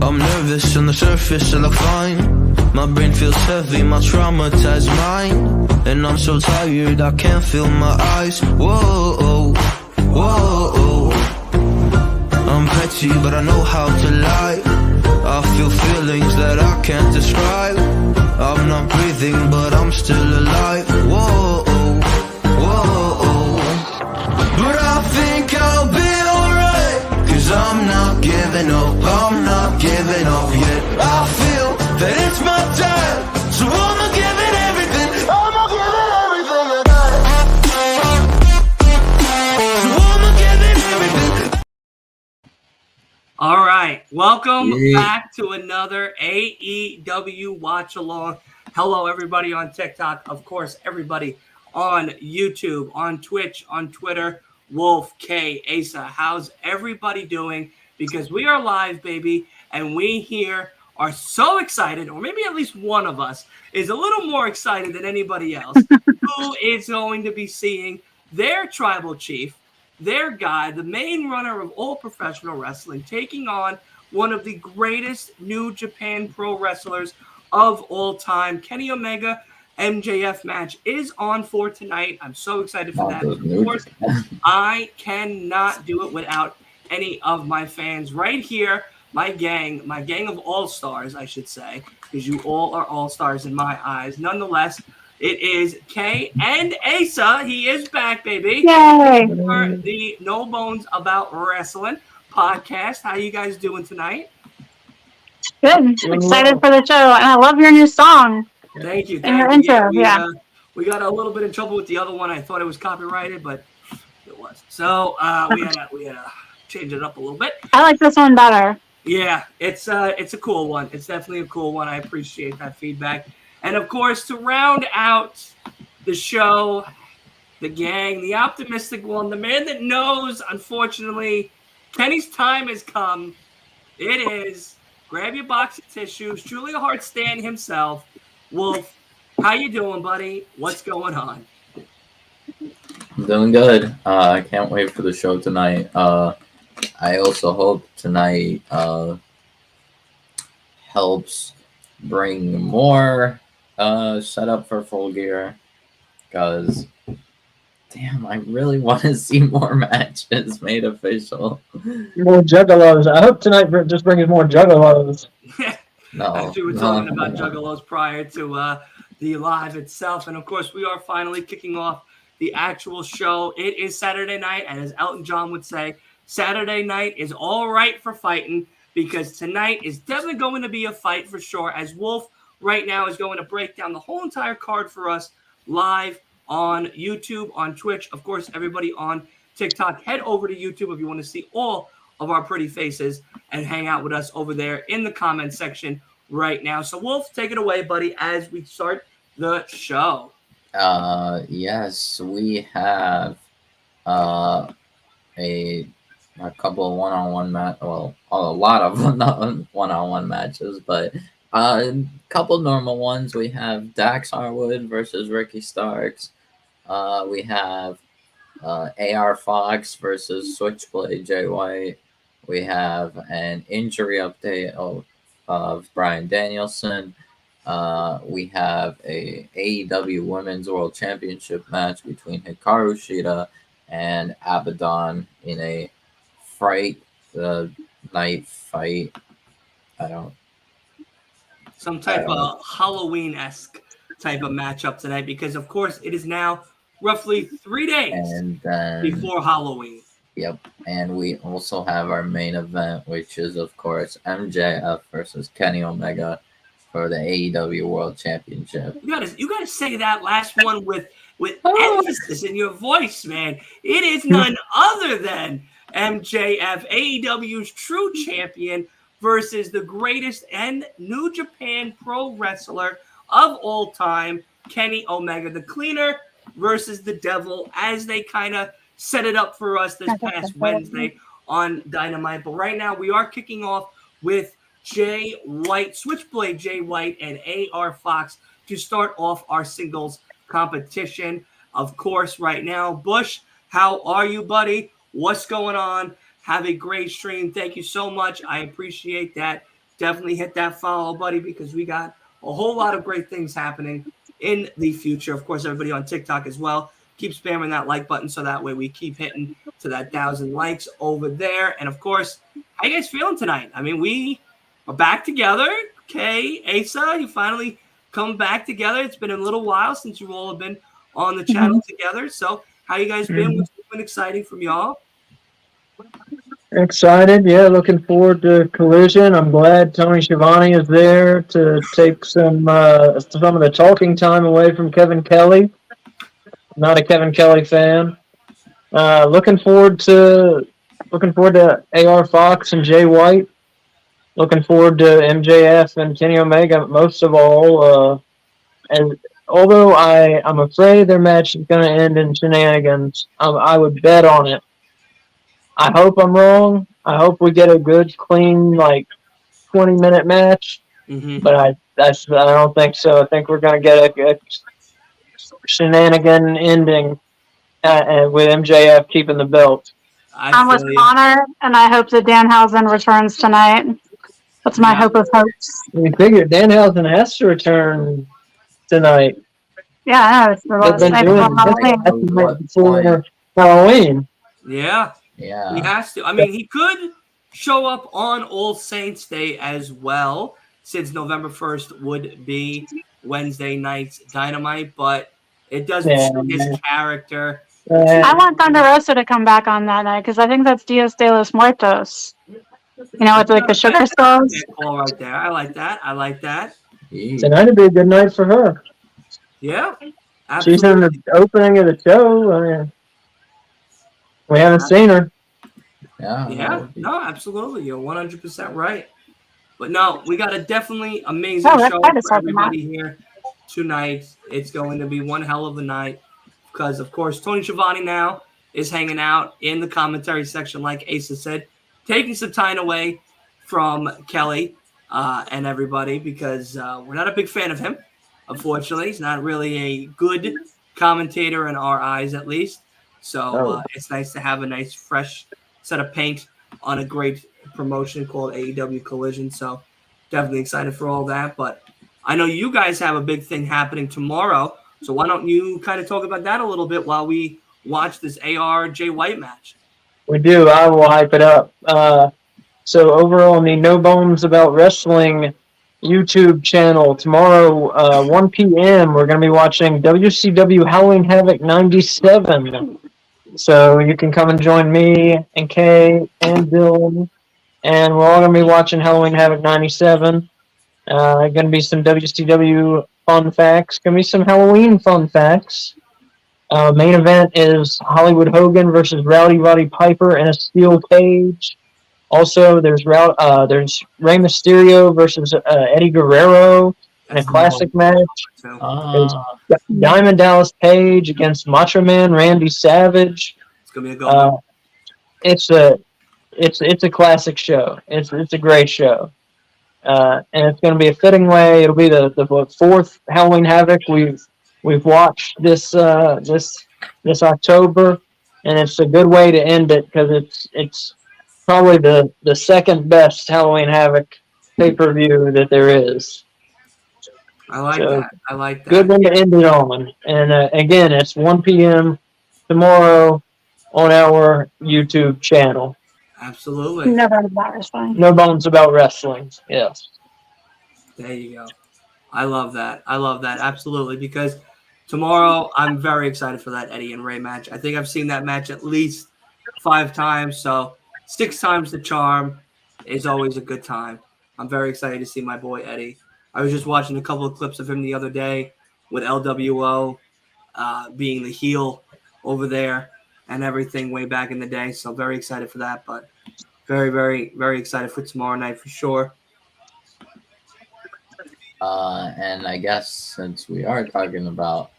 I'm nervous on the surface, I look fine. My brain feels heavy, my traumatized mind. And I'm so tired, I can't feel my eyes. Whoa, whoa. I'm petty, but I know how to lie. I feel feelings that I can't describe. I'm not breathing, but I'm still alive. Whoa, whoa. But I think I'll be alright, 'cause I'm not giving up, I'm not giving up yet. I feel that it's my time, so I'ma give it everything. I'ma give it everything I got. So I'ma give it everything. All right, welcome back to another AEW Watch Along. Hello, everybody on TikTok. Of course, everybody on YouTube, on Twitch, on Twitter. Wolf, K, Asa, how's everybody doing? Because we are live, baby, and we here are so excited, or maybe at least one of us is a little more excited than anybody else, who is going to be seeing their tribal chief, their guy, the main runner of all professional wrestling, taking on one of the greatest New Japan pro wrestlers of all time. Kenny Omega MJF match is on for tonight. I'm so excited for that. Of course, I cannot do it without any of my fans right here. My gang of all-stars, I should say, because you all are all-stars in my eyes. Nonetheless, it is Kay and Asa. He is back, baby. Yay! For the No Bones About Wrestling podcast. How you guys doing tonight? Good. Excited for the show. And I love your new song. Thank you. And your intro, We got a little bit in trouble with the other one. I thought it was copyrighted, but it was. So we had to change it up a little bit. I like this one better. Yeah, it's a cool one. It's definitely a cool one. I appreciate that feedback. And of course, to round out the show, the gang, the optimistic one, the man that knows, unfortunately, Kenny's time has come. It is. Grab your box of tissues. Truly a hard stand himself. Wolf, how you doing, buddy? What's going on? I'm doing good. I can't wait for the show tonight. I also hope tonight helps bring more setup for Full Gear, because damn, I really want to see more matches made official. More juggalos. I hope tonight just brings more juggalos. No, Actually, we're talking about juggalos prior to the live itself. And of course, we are finally kicking off the actual show. It is Saturday night, and as Elton John would say, Saturday night is all right for fighting, because tonight is definitely going to be a fight for sure, as Wolf right now is going to break down the whole entire card for us live on YouTube, on Twitch. Of course, everybody on TikTok, head over to YouTube if you want to see all of our pretty faces and hang out with us over there in the comment section right now. So Wolf, take it away, buddy, as we start the show. Yes, we have a couple of one-on-one a lot of one-on-one matches, but a couple normal ones. We have Dax Harwood versus Ricky Starks. We have AR Fox versus Switchblade Jay White. We have an injury update of Bryan Danielson. We have a AEW Women's World Championship match between Hikaru Shida and Abaddon in a night fight. Some type of Halloween-esque type of matchup tonight, because of course it is now roughly 3 days before Halloween. Yep, and we also have our main event, which is of course MJF versus Kenny Omega for the AEW World Championship. You gotta say that last one with emphasis in your voice, man. It is none other than MJF, AEW's true champion, versus the greatest and New Japan pro wrestler of all time, Kenny Omega, the cleaner versus the devil, as they kind of set it up for us this past Wednesday on Dynamite. But right now we are kicking off with Jay White, Switchblade Jay White, and AR Fox to start off our singles competition. Of course, right now, Bush, how are you, buddy? What's going on? Have a great stream. Thank you so much. I appreciate that. definitely hit that follow, buddy, because we got a whole lot of great things happening in the future. Of course, everybody on TikTok as well. Keep spamming that like button so that way we keep hitting to that 1,000 likes over there. And of course, how you guys feeling tonight? I mean, we are back together. Okay, Asa, you finally come back together. It's been a little while since you all have been on the channel together. So how you guys been? What's been exciting from y'all? Excited, yeah. Looking forward to Collision. I'm glad Tony Schiavone is there to take some of the talking time away from Kevin Kelly. Not a Kevin Kelly fan. Looking forward to AR Fox and Jay White. Looking forward to MJF and Kenny Omega most of all. And although I'm afraid their match is going to end in shenanigans, I would bet on it. I hope I'm wrong. I hope we get a good, clean, 20-minute match. But I don't think so. I think we're going to get a shenanigan ending with MJF keeping the belt. I'm with Connor, and I hope that Danhausen returns tonight. That's my hope of hopes. We figured Danhausen has to return tonight. Yeah, I know. It's the last night before Halloween. Yeah. Yeah. He has to. I mean, he could show up on All Saints Day as well, since November 1st would be Wednesday night's Dynamite, but it doesn't suit his character. I want Thunder Rosa to come back on that night because I think that's Dias de los Muertos. You know, with like the sugar skulls. All right there. I like that. I like that. Tonight would be a good night for her. Yeah. Absolutely. She's in the opening of the show. I mean, we haven't seen her. Yeah. No, absolutely. You're 100% right. But no, we got a definitely amazing show for everybody here tonight. It's going to be one hell of a night because, of course, Tony Schiavone now is hanging out in the commentary section, like Asa said, taking some time away from Kelly and everybody because we're not a big fan of him. Unfortunately, he's not really a good commentator in our eyes, at least. So it's nice to have a nice, fresh set of paint on a great promotion called AEW Collision. So definitely excited for all that. But I know you guys have a big thing happening tomorrow. So why don't you kind of talk about that a little bit while we watch this AR-Jay White match? We do. I will hype it up. So overall, on the No Bones About Wrestling YouTube channel, tomorrow, 1 p.m., we're going to be watching WCW Halloween Havoc 97. So you can come and join me and Kay and Dylan, and we're all going to be watching Halloween Havoc 97. Going to be some WCW fun facts. Going to be some Halloween fun facts. Main event is Hollywood Hogan versus Rowdy Roddy Piper in a steel cage. Also, there's Rey Mysterio versus Eddie Guerrero in a classic match. There's Diamond Dallas Page against Macho Man Randy Savage. It's gonna be a good one. It's a classic show. It's a great show, and it's going to be a fitting way. It'll be the fourth Halloween Havoc we've watched this October, and it's a good way to end it because it's probably the second best Halloween Havoc pay-per-view that there is. I like that. I like that. Good one to end it on. And again, it's 1 p.m. tomorrow on our YouTube channel. Absolutely. No Bones About Wrestling. No Bones About Wrestling. Yes. There you go. I love that. I love that. Absolutely. Because tomorrow, I'm very excited for that Eddie and Ray match. I think I've seen that match at least 5 times. So 6 times the charm is always a good time. I'm very excited to see my boy Eddie. I was just watching a couple of clips of him the other day with LWO being the heel over there and everything way back in the day. So very excited for that, but very, very, very excited for tomorrow night for sure. And I guess since we are talking about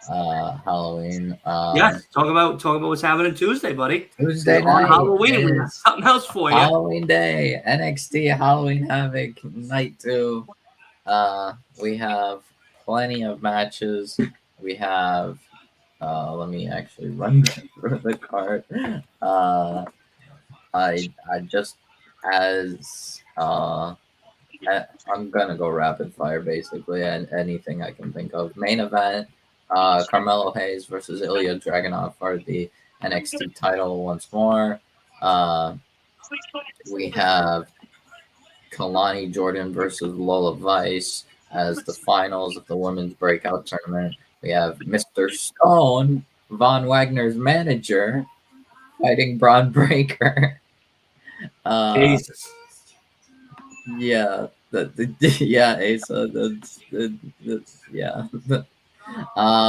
Halloween, yes, talk about what's happening Tuesday, buddy. Tuesday on night, Halloween. We got something else for you. Halloween Day, NXT Halloween Havoc Night 2. We have plenty of matches. We have let me actually run through the card. I just as I'm gonna go rapid fire basically, and anything I can think of. Main event: Carmelo Hayes versus Ilya Dragunov for the NXT title once more. Uh, we have Kalani Jordan versus Lola Vice as the finals of the women's breakout tournament. We have Mr. Stone, Von Wagner's manager, fighting Braun Breaker. Uh, Jesus. yeah, yeah, Asa, yeah.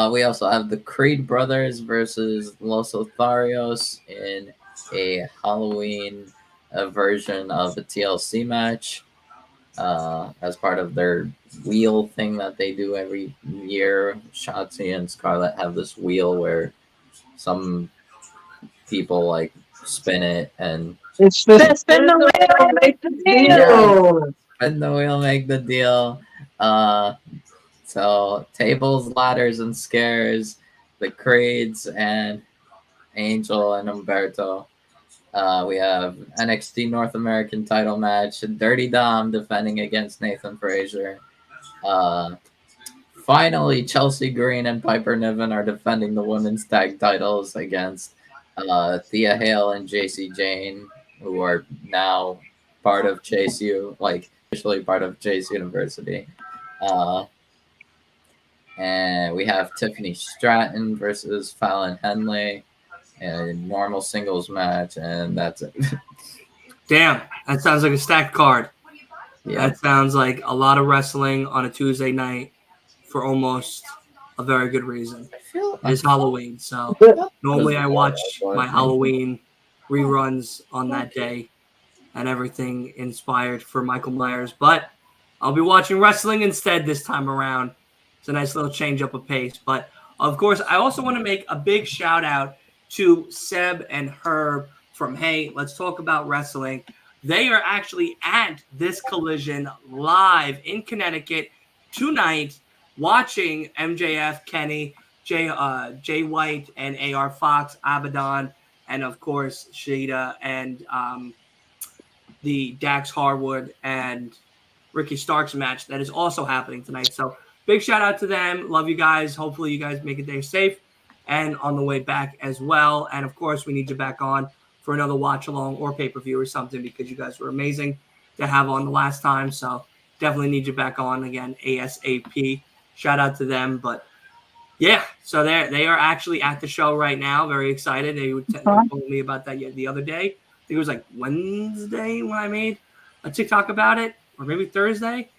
We also have the Creed brothers versus Los Lotharios in a Halloween version of a TLC match. As part of their wheel thing that they do every year. Shotzi and Scarlett have this wheel where some people like spin it and It's the spin the wheel, make the deal. spin the wheel, make the deal. Uh, so tables, ladders, and scares, the Creeds and Angel and Umberto. We have NXT North American title match. Dirty Dom defending against Nathan Frazier. Uh, Finally, Chelsea Green and Piper Niven are defending the women's tag titles against Thea Hale and JC Jane, who are now part of Chase U, like officially part of Chase University. Uh, and we have Tiffany Stratton versus Fallon Henley in a normal singles match, and that's it. Damn, that sounds like a stacked card. Yeah. That sounds like a lot of wrestling on a Tuesday night for almost a very good reason. It's Halloween, so normally I watch my Halloween reruns on that day and everything inspired for Michael Myers, but I'll be watching wrestling instead this time around. It's a nice little change up of pace. But of course, I also want to make a big shout out to Seb and Herb from Hey, Let's Talk About Wrestling. They are actually at this Collision live in Connecticut tonight, watching MJF, Kenny, Jay White, and AR Fox, Abaddon, and of course Shida and the Dax Harwood and Ricky Starks match that is also happening tonight. So big shout out to them. Love you guys. Hopefully you guys make it there safe and on the way back as well. And of course, we need you back on for another watch along or pay-per-view or something, because you guys were amazing to have on the last time. So definitely need you back on again ASAP. Shout out to them. But yeah, so they are actually at the show right now. Very excited. They told me about that the other day. I think it was like Wednesday when I made a TikTok about it, or maybe Thursday.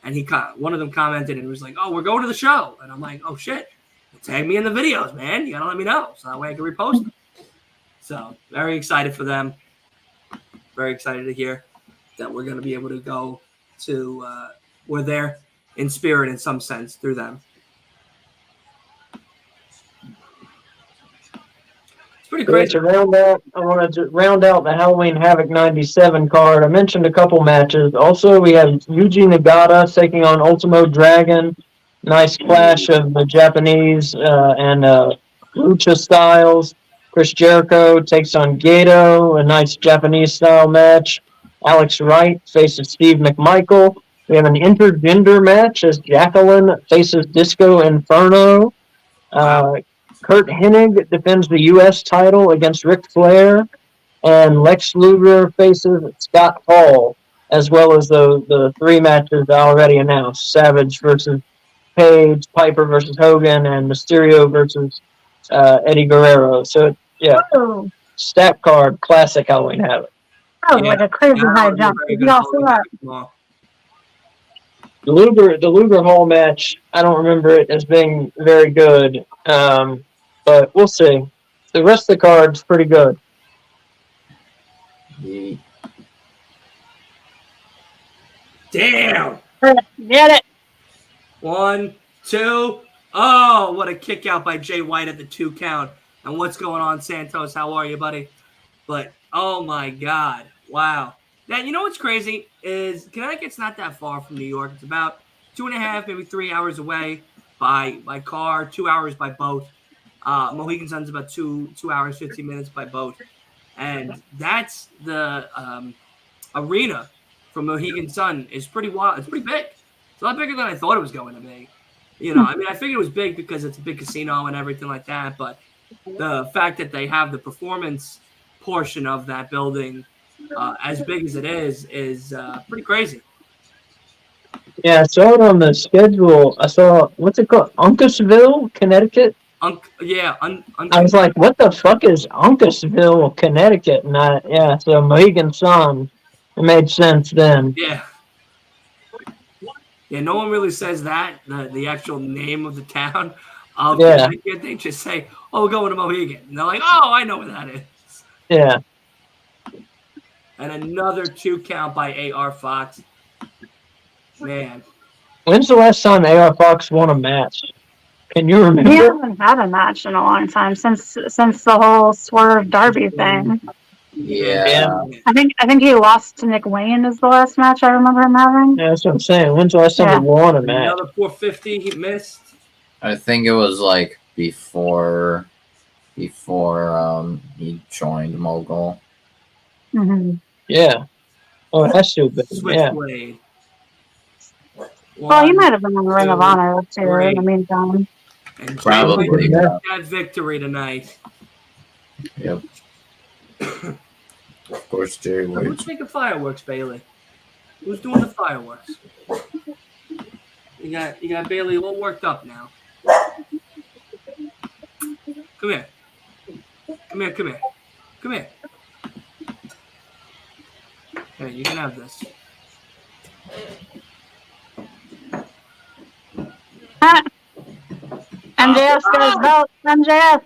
And one of them commented and was like, "Oh, we're going to the show." And I'm like, "Oh shit, tag me in the videos, man. You gotta let me know so that way I can repost them." So very excited for them. Very excited to hear that we're going to be able to go to. We're there in spirit in some sense through them. It's pretty crazy. To round out, I want to round out the Halloween Havoc 97 card. I mentioned a couple matches. Also, we have Yuji Nagata taking on Ultimo Dragon. Nice clash of the Japanese and Lucha styles. Chris Jericho takes on Gato, a nice Japanese-style match. Alex Wright faces Steve McMichael. We have an intergender match as Jacqueline faces Disco Inferno. Kurt Hennig defends the U.S. title against Ric Flair. And Lex Luger faces Scott Hall, as well as the three matches already announced. Savage versus Page, Piper versus Hogan, and Mysterio versus Eddie Guerrero. So, yeah, stack card, classic Halloween Havoc. That was like a crazy high jump. Did you all see that? The Luger Hall match, I don't remember it as being very good, but we'll see. The rest of the card's pretty good. Damn! Get it! 1, 2. Oh, what a kick out by Jay White at the 2 count. And what's going on, Santos? How are you, buddy? But, oh my God. Wow. Now, you know what's crazy is Connecticut's not that far from New York. It's about 2.5, maybe 3 hours away by car, 2 hours by boat. Mohegan Sun's about 2 hours, 15 minutes by boat. And that's the arena from Mohegan Sun is pretty wild. It's pretty big. It's a lot bigger than I thought it was going to be. You know, I mean, I figured it was big because it's a big casino and everything like that, but the fact that they have the performance portion of that building as big as it is pretty crazy. Yeah, I saw it on the schedule. I saw, what's it called? Uncasville, Connecticut? I was like, what the fuck is Uncasville, Connecticut? And so Mohegan Sun. It made sense then. Yeah. Yeah, no one really says that, the actual name of the town of Connecticut. They just say, oh, we're going to Mohegan. And they're like, oh, I know where that is. Yeah. And another 2 count by AR Fox. Man. When's the last time AR Fox won a match? Can you remember? He hasn't had a match in a long time since the whole Swerve Derby thing. Yeah. I think he lost to Nick Wayne is the last match I remember him having. Yeah, that's what I'm saying. When's the last time he won a match? Another 450 he missed. I think it was like before he joined Mogul. Mm-hmm. Yeah. Oh, that's too big. Switchblade. Well, he might have been in the Ring of Honor too in the meantime. And Probably got victory tonight. Yep. Of course, Jerry Wade. Who's making fireworks, Bailey? Who's doing the fireworks? You got Bailey all worked up now. Come here. Hey, you can have this. MJF got his belt. MJF.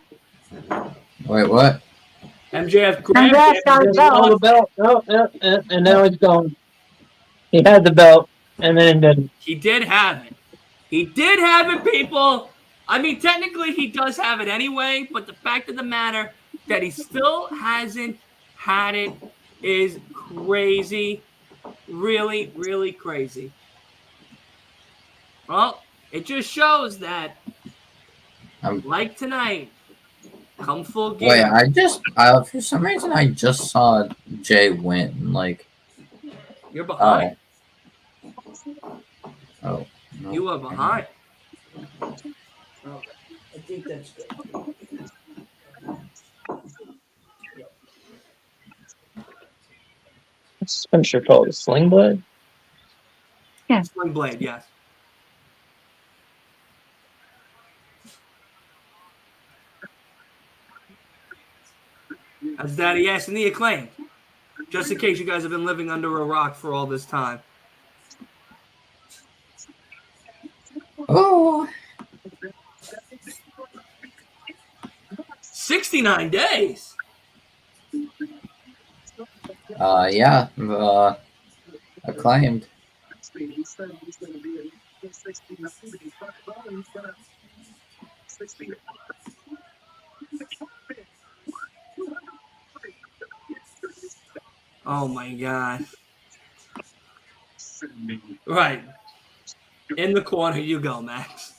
Wait, what? MJF got his Oh, the belt. And now he's gone. He had the belt, and then didn't. He did have it. He did have it, people. I mean, technically, he does have it anyway, but the fact of the matter that he still hasn't had it is crazy. Really, really crazy. Well, it just shows that, like tonight, come full gear. Wait, for some reason, I just saw Jay win. Like, you're behind. Oh. No. You are behind. Oh, I think that's good. What's this finisher called? A Sling Blade? Yeah. Sling Blade, yes. That's Daddy Ass and the Acclaim. Just in case you guys have been living under a rock for all this time. Oh. 69 days. Yeah. Acclaimed. Oh my God. Right. In the corner you go, Max.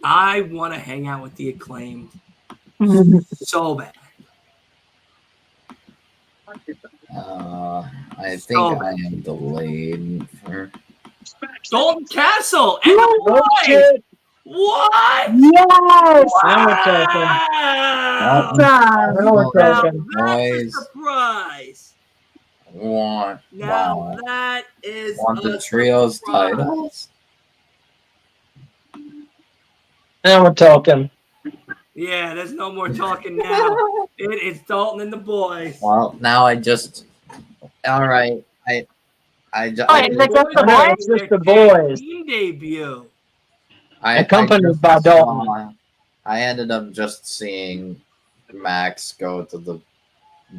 I want to hang out with the Acclaimed so bad. I think I am delayed for Dalton Castle and the boys. Shit. What? Yes. That's a surprise. Want That is the trios titles? Now we're talking. Yeah, there's no more talking now. It is Dalton and the boys. Well, now I just. All right, It's just the boys. Team debut. Accompanied by Dalton. I ended up just seeing Max go to the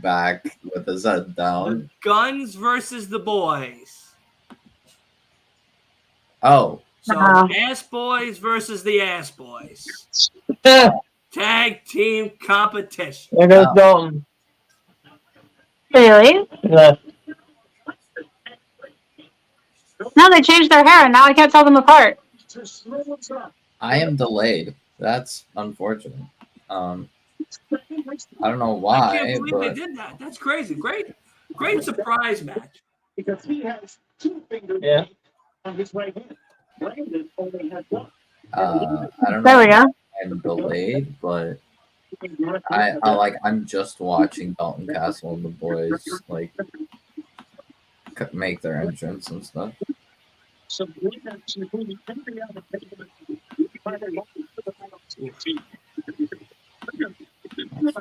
back with his head down. The Guns versus the boys. Oh. So Ass Boys versus the Ass Boys. Tag team competition. There goes Dalton. Really? Left. No, they changed their hair, and now I can't tell them apart. I am delayed. That's unfortunate. I don't know I why, can't believe they but did that. That's crazy. Great surprise match. Yeah. I don't There know we why go. I'm delayed, but I'm just watching Dalton Castle and the boys like make their entrance and stuff. That's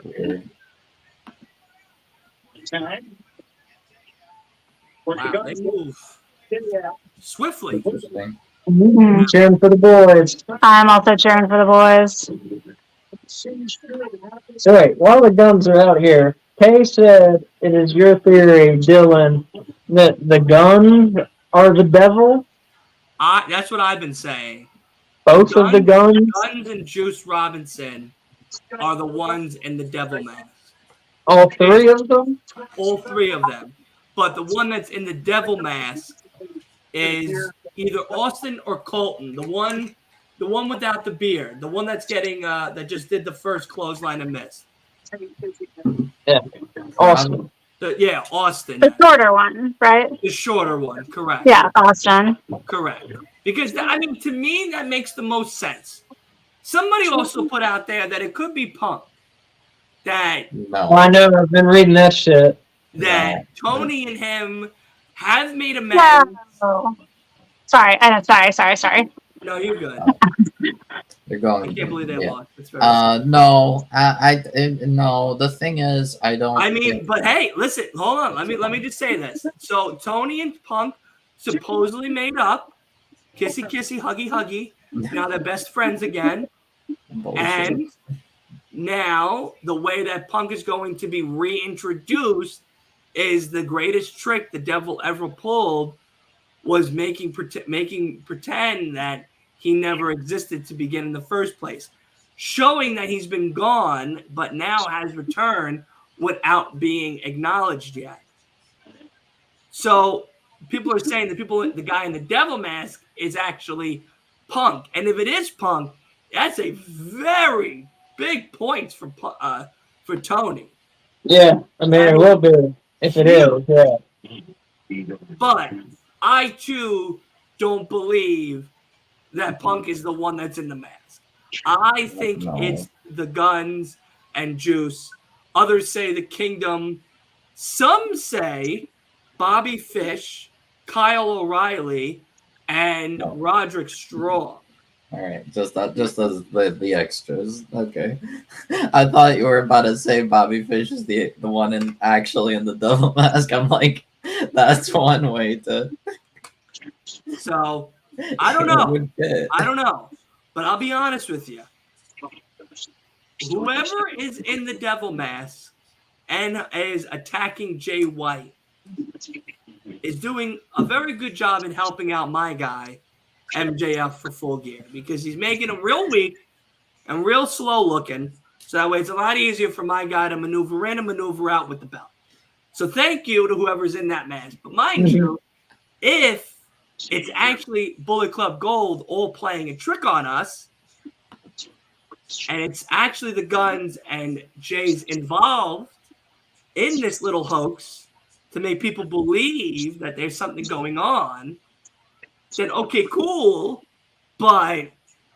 weird. Wow, they move swiftly. Interesting. Cheering for the boys. I'm also cheering for the boys. So wait, while the guns are out here, Kay said it is your theory, Dylan, that the guns are the devil. That's what I've been saying. Both of the guns. Guns and Juice Robinson are the ones in the Devil Mask. All three of them. All three of them. But the one that's in the Devil Mask is either Austin or Colton. The one without the beard. The one that's getting that just did the first clothesline and missed. Yeah. Awesome. Austin. The shorter one, right? The shorter one, correct. Yeah, Austin. Correct. Because, to me, that makes the most sense. Somebody also put out there that it could be Punk. That No. I know. I've been reading that shit. That Tony and him have made amends. No. Sorry. Sorry. No, you're good. They're going. I can't believe they lost. No. No. The thing is, I don't. But hey, listen. Hold on. Let me just say this. So Tony and Punk supposedly made up. Kissy, kissy, huggy, huggy. Now they're best friends again. Bullshit. And now the way that Punk is going to be reintroduced is the greatest trick the devil ever pulled was making pretend that he never existed to begin in the first place, showing that he's been gone but now has returned without being acknowledged yet. So people are saying the guy in the devil mask is actually Punk, and if it is Punk, that's a very big point for Tony. Yeah, I mean, it will be if it is. Yeah. But I too don't believe that Punk is the one that's in the mask. I think it's the Guns and Juice. Others say the Kingdom. Some say Bobby Fish, Kyle O'Reilly, and Roderick Strong. All right, just as the extras. Okay, I thought you were about to say Bobby Fish is the one actually in the devil mask. I'm like, that's one way to. So I don't know, but I'll be honest with you. Whoever is in the devil mask and is attacking Jay White is doing a very good job in helping out my guy MJF for Full Gear, because he's making him real weak and real slow looking. So that way it's a lot easier for my guy to maneuver in and maneuver out with the belt. So thank you to whoever's in that match. But mind you, if it's actually Bullet Club Gold all playing a trick on us, and it's actually the Guns and Jay's involved in this little hoax to make people believe that there's something going on, then okay, cool, but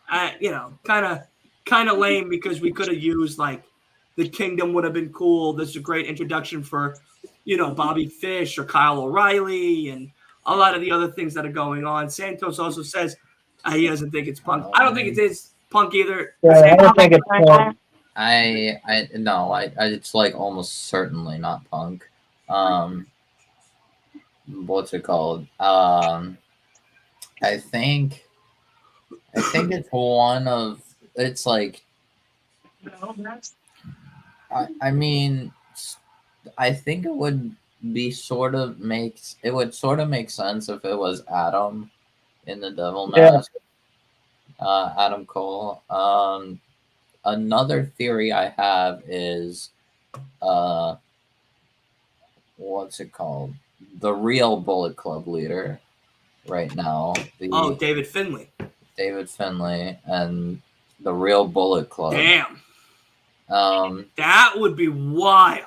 kind of lame, because we could have used like the Kingdom would have been cool. This is a great introduction for Bobby Fish or Kyle O'Reilly and a lot of the other things that are going on. Santos also says he doesn't think it's Punk. I don't think it is Punk either. Yeah, I don't think it's Punk. It's like almost certainly not Punk. What's it called? I think it's one of, it's like, I mean, I think it would sort of make sense if it was Adam in the Devil Mask. Yeah. Adam Cole. Another theory I have is, what's it called? The real Bullet Club leader right now. David Finlay. David Finlay and the Real Bullet Club. Damn. Um, That would be wild.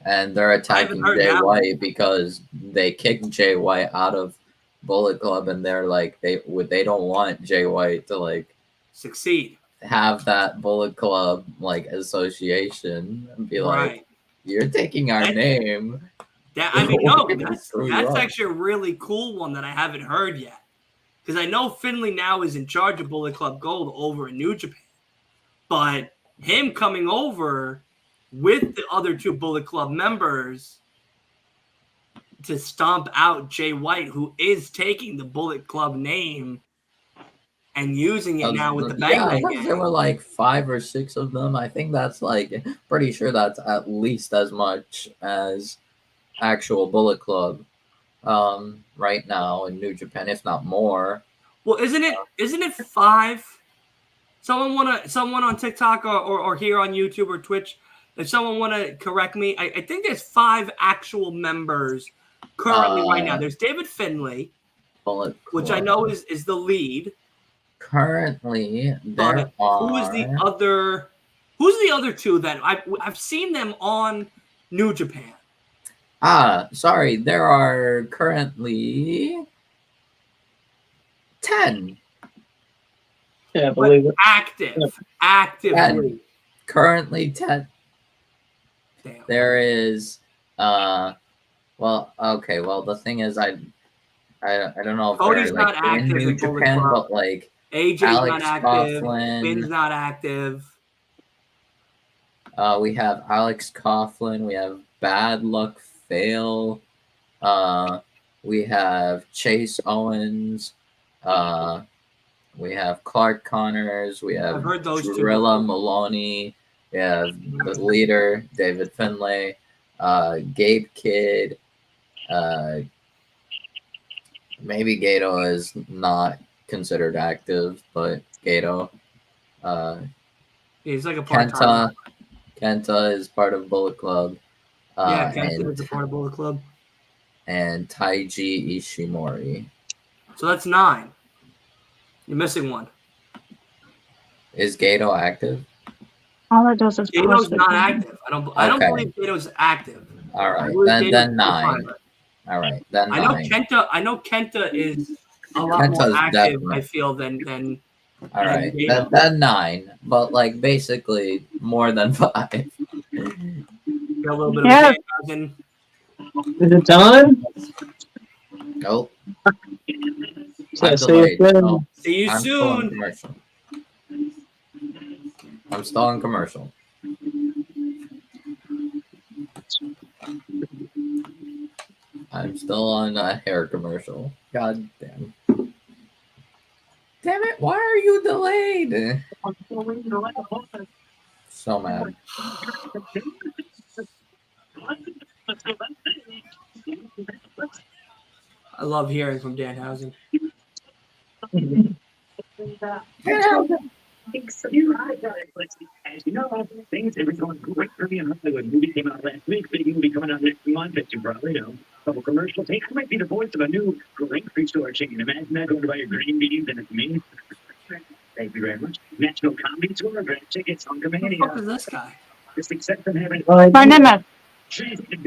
And they're attacking Jay White because they kicked Jay White out of Bullet Club, and they're like they don't want Jay White to like succeed, have that Bullet Club like association, and be like, you're taking our name. That's actually a really cool one that I haven't heard yet, because I know Finlay now is in charge of Bullet Club Gold over in New Japan, but him coming over with the other two Bullet Club members to stomp out Jay White, who is taking the Bullet Club name and using it now with the Bang Bang Gang. There were like 5 or 6 of them. I think that's like pretty sure that's at least as much as actual Bullet Club right now in New Japan, if not more. Well, isn't it 5? Someone on TikTok or here on YouTube or Twitch, if someone want to correct me, I think there's 5 actual members currently right now. There's David Finlay, which I know is the lead. Currently, there are. Who's the other 2 that I've seen them on New Japan? Sorry, there are currently 10. Yeah, I believe it. Actively. Currently 10. Damn. There is the thing is I don't know if Cody's they're like not active in New Japan, but like AJ's Alex not active. Coughlin, Finn's not active. We have Alex Coughlin, we have Bad Luck Fail, we have Chase Owens, we have Clark Connors, we have Gorilla Maloney, we have the leader, David Finlay, Gabe Kidd, maybe Gato is not considered active, but Gato. He's like a part-time. Kenta is part of Bullet Club. Kenta is a part of Bullet Club. And Taiji Ishimori. So that's 9. You're missing one. Is Gato active? All it does is Gato's not active. I don't believe Gato's active. All right, then 9. All right, then 9. I know Kenta is a lot more active. Definitely. I feel than. All right, then 9, but like basically more than 5. Got a little bit of Is it done? Nope. See you soon. I'm still in commercial. I'm still on a hair commercial. God damn. Damn it, why are you delayed? So mad. I love hearing from Danhausen. As you know, things have been going great for me in Hollywood. Movie came out last week, big movie coming out next month, as you probably know. A couple commercials. Hey, I might be the voice of a new grocery store chain. Imagine that, going to buy your green beans and it's me. Thank you very much. National Comedy Tour, grab tickets on Comedy. Who is this guy? Just accept them having. My name is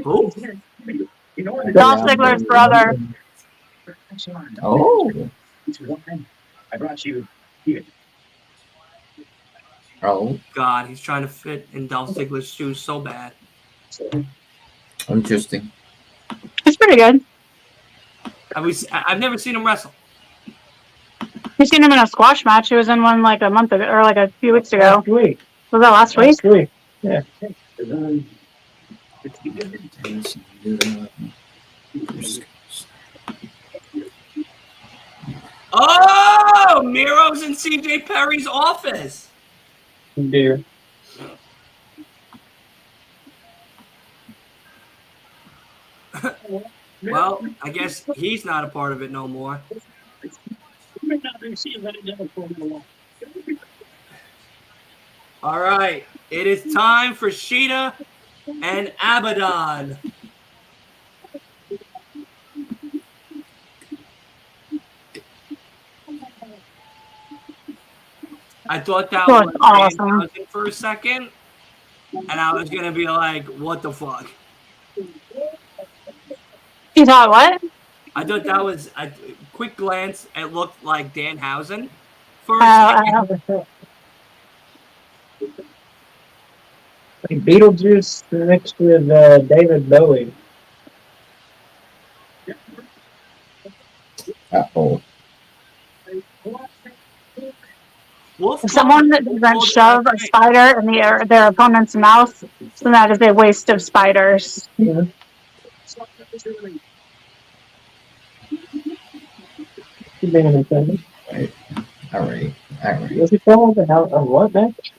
Who? Dolph Ziggler's brother. Oh. I brought you here. Oh. God, he's trying to fit in Dolph Ziggler's shoes so bad. Interesting. He's pretty good. I've never seen him wrestle. You've seen him in a squash match. He was in one like a month ago, or like a few weeks ago. Last week. Was that last week? Last week. Yeah. Oh, Miro's in CJ Perry's office. Dear. Well, I guess he's not a part of it no more. All right, it is time for Sheeta and Abaddon. I thought that That was was awesome. Danhausen for a second, and I was gonna be like, "What the fuck?" You thought what? I thought that was a quick glance. It looked like Danhausen for a Oh, second. Like Beetlejuice mixed with David Bowie. Uh-oh. Wolf someone that doesn't shove a spider in their opponent's mouth, so that is a waste of spiders. Yeah. Could be anything. All right. What's it called? What match?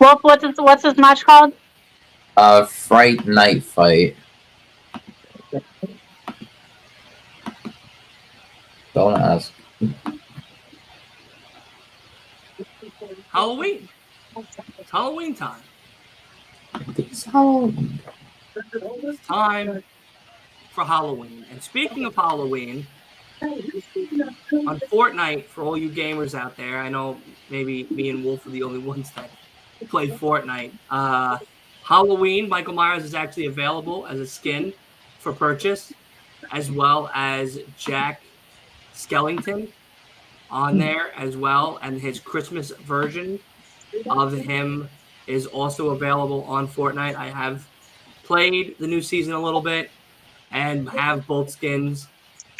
Wolf, what's this match called? Fright Night Fight. Don't ask. Halloween. It's Halloween time. It's Halloween. It's time for Halloween. And speaking of Halloween, on Fortnite, for all you gamers out there, I know maybe me and Wolf are the only ones that play Fortnite. Halloween, Michael Myers is actually available as a skin for purchase, as well as Jack Skellington on there as well, and his Christmas version of him is also available on Fortnite. I have played the new season a little bit and have both skins,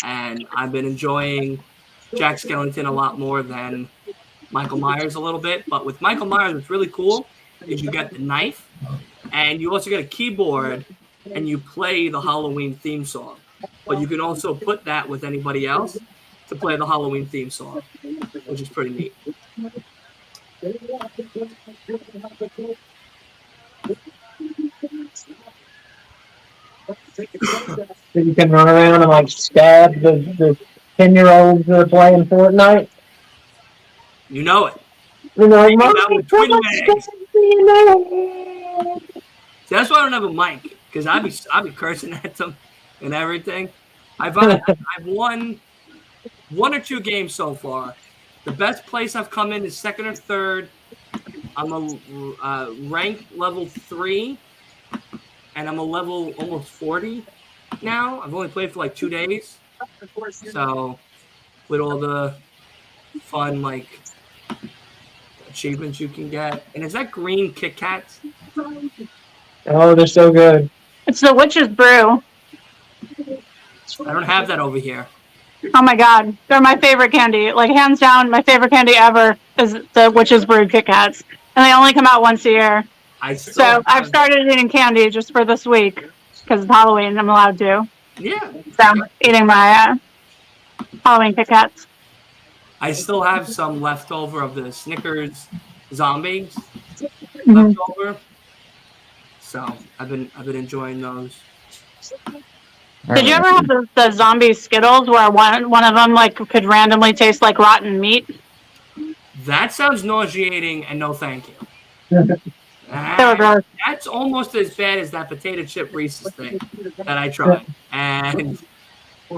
and I've been enjoying Jack Skellington a lot more than Michael Myers a little bit. But with Michael Myers, what's really cool is you get the knife, and you also get a keyboard, and you play the Halloween theme song. But you can also put that with anybody else to play the Halloween theme song, which is pretty neat. You can run around and like stab the 10-year-olds that are playing Fortnite. You know it. You know, You know, with twin legs. See, that's why I don't have a mic, because I'd be cursing at them and everything. I've won one or two games so far. The best place I've come in is second or third. I'm a rank level 3, and I'm a level almost 40 now. I've only played for like 2 days. So, with all the fun, like, achievements you can get. And is that green Kit Kats? Oh, they're so good. It's the Witch's Brew. I don't have that over here. Oh my god, they're my favorite candy. Like, hands down, my favorite candy ever is the Witch's Brew Kit Kats. And they only come out once a year. So I've started eating candy just for this week, because it's Halloween, I'm allowed to. Yeah. So I'm eating my Halloween Kit Kats. I still have some leftover of the Snickers zombies Mhm. leftover. So I've been enjoying those. Did you ever have the zombie Skittles where one of them like could randomly taste like rotten meat? That sounds nauseating, and no thank you. They were gross. That's almost as bad as that potato chip Reese's thing that I tried, and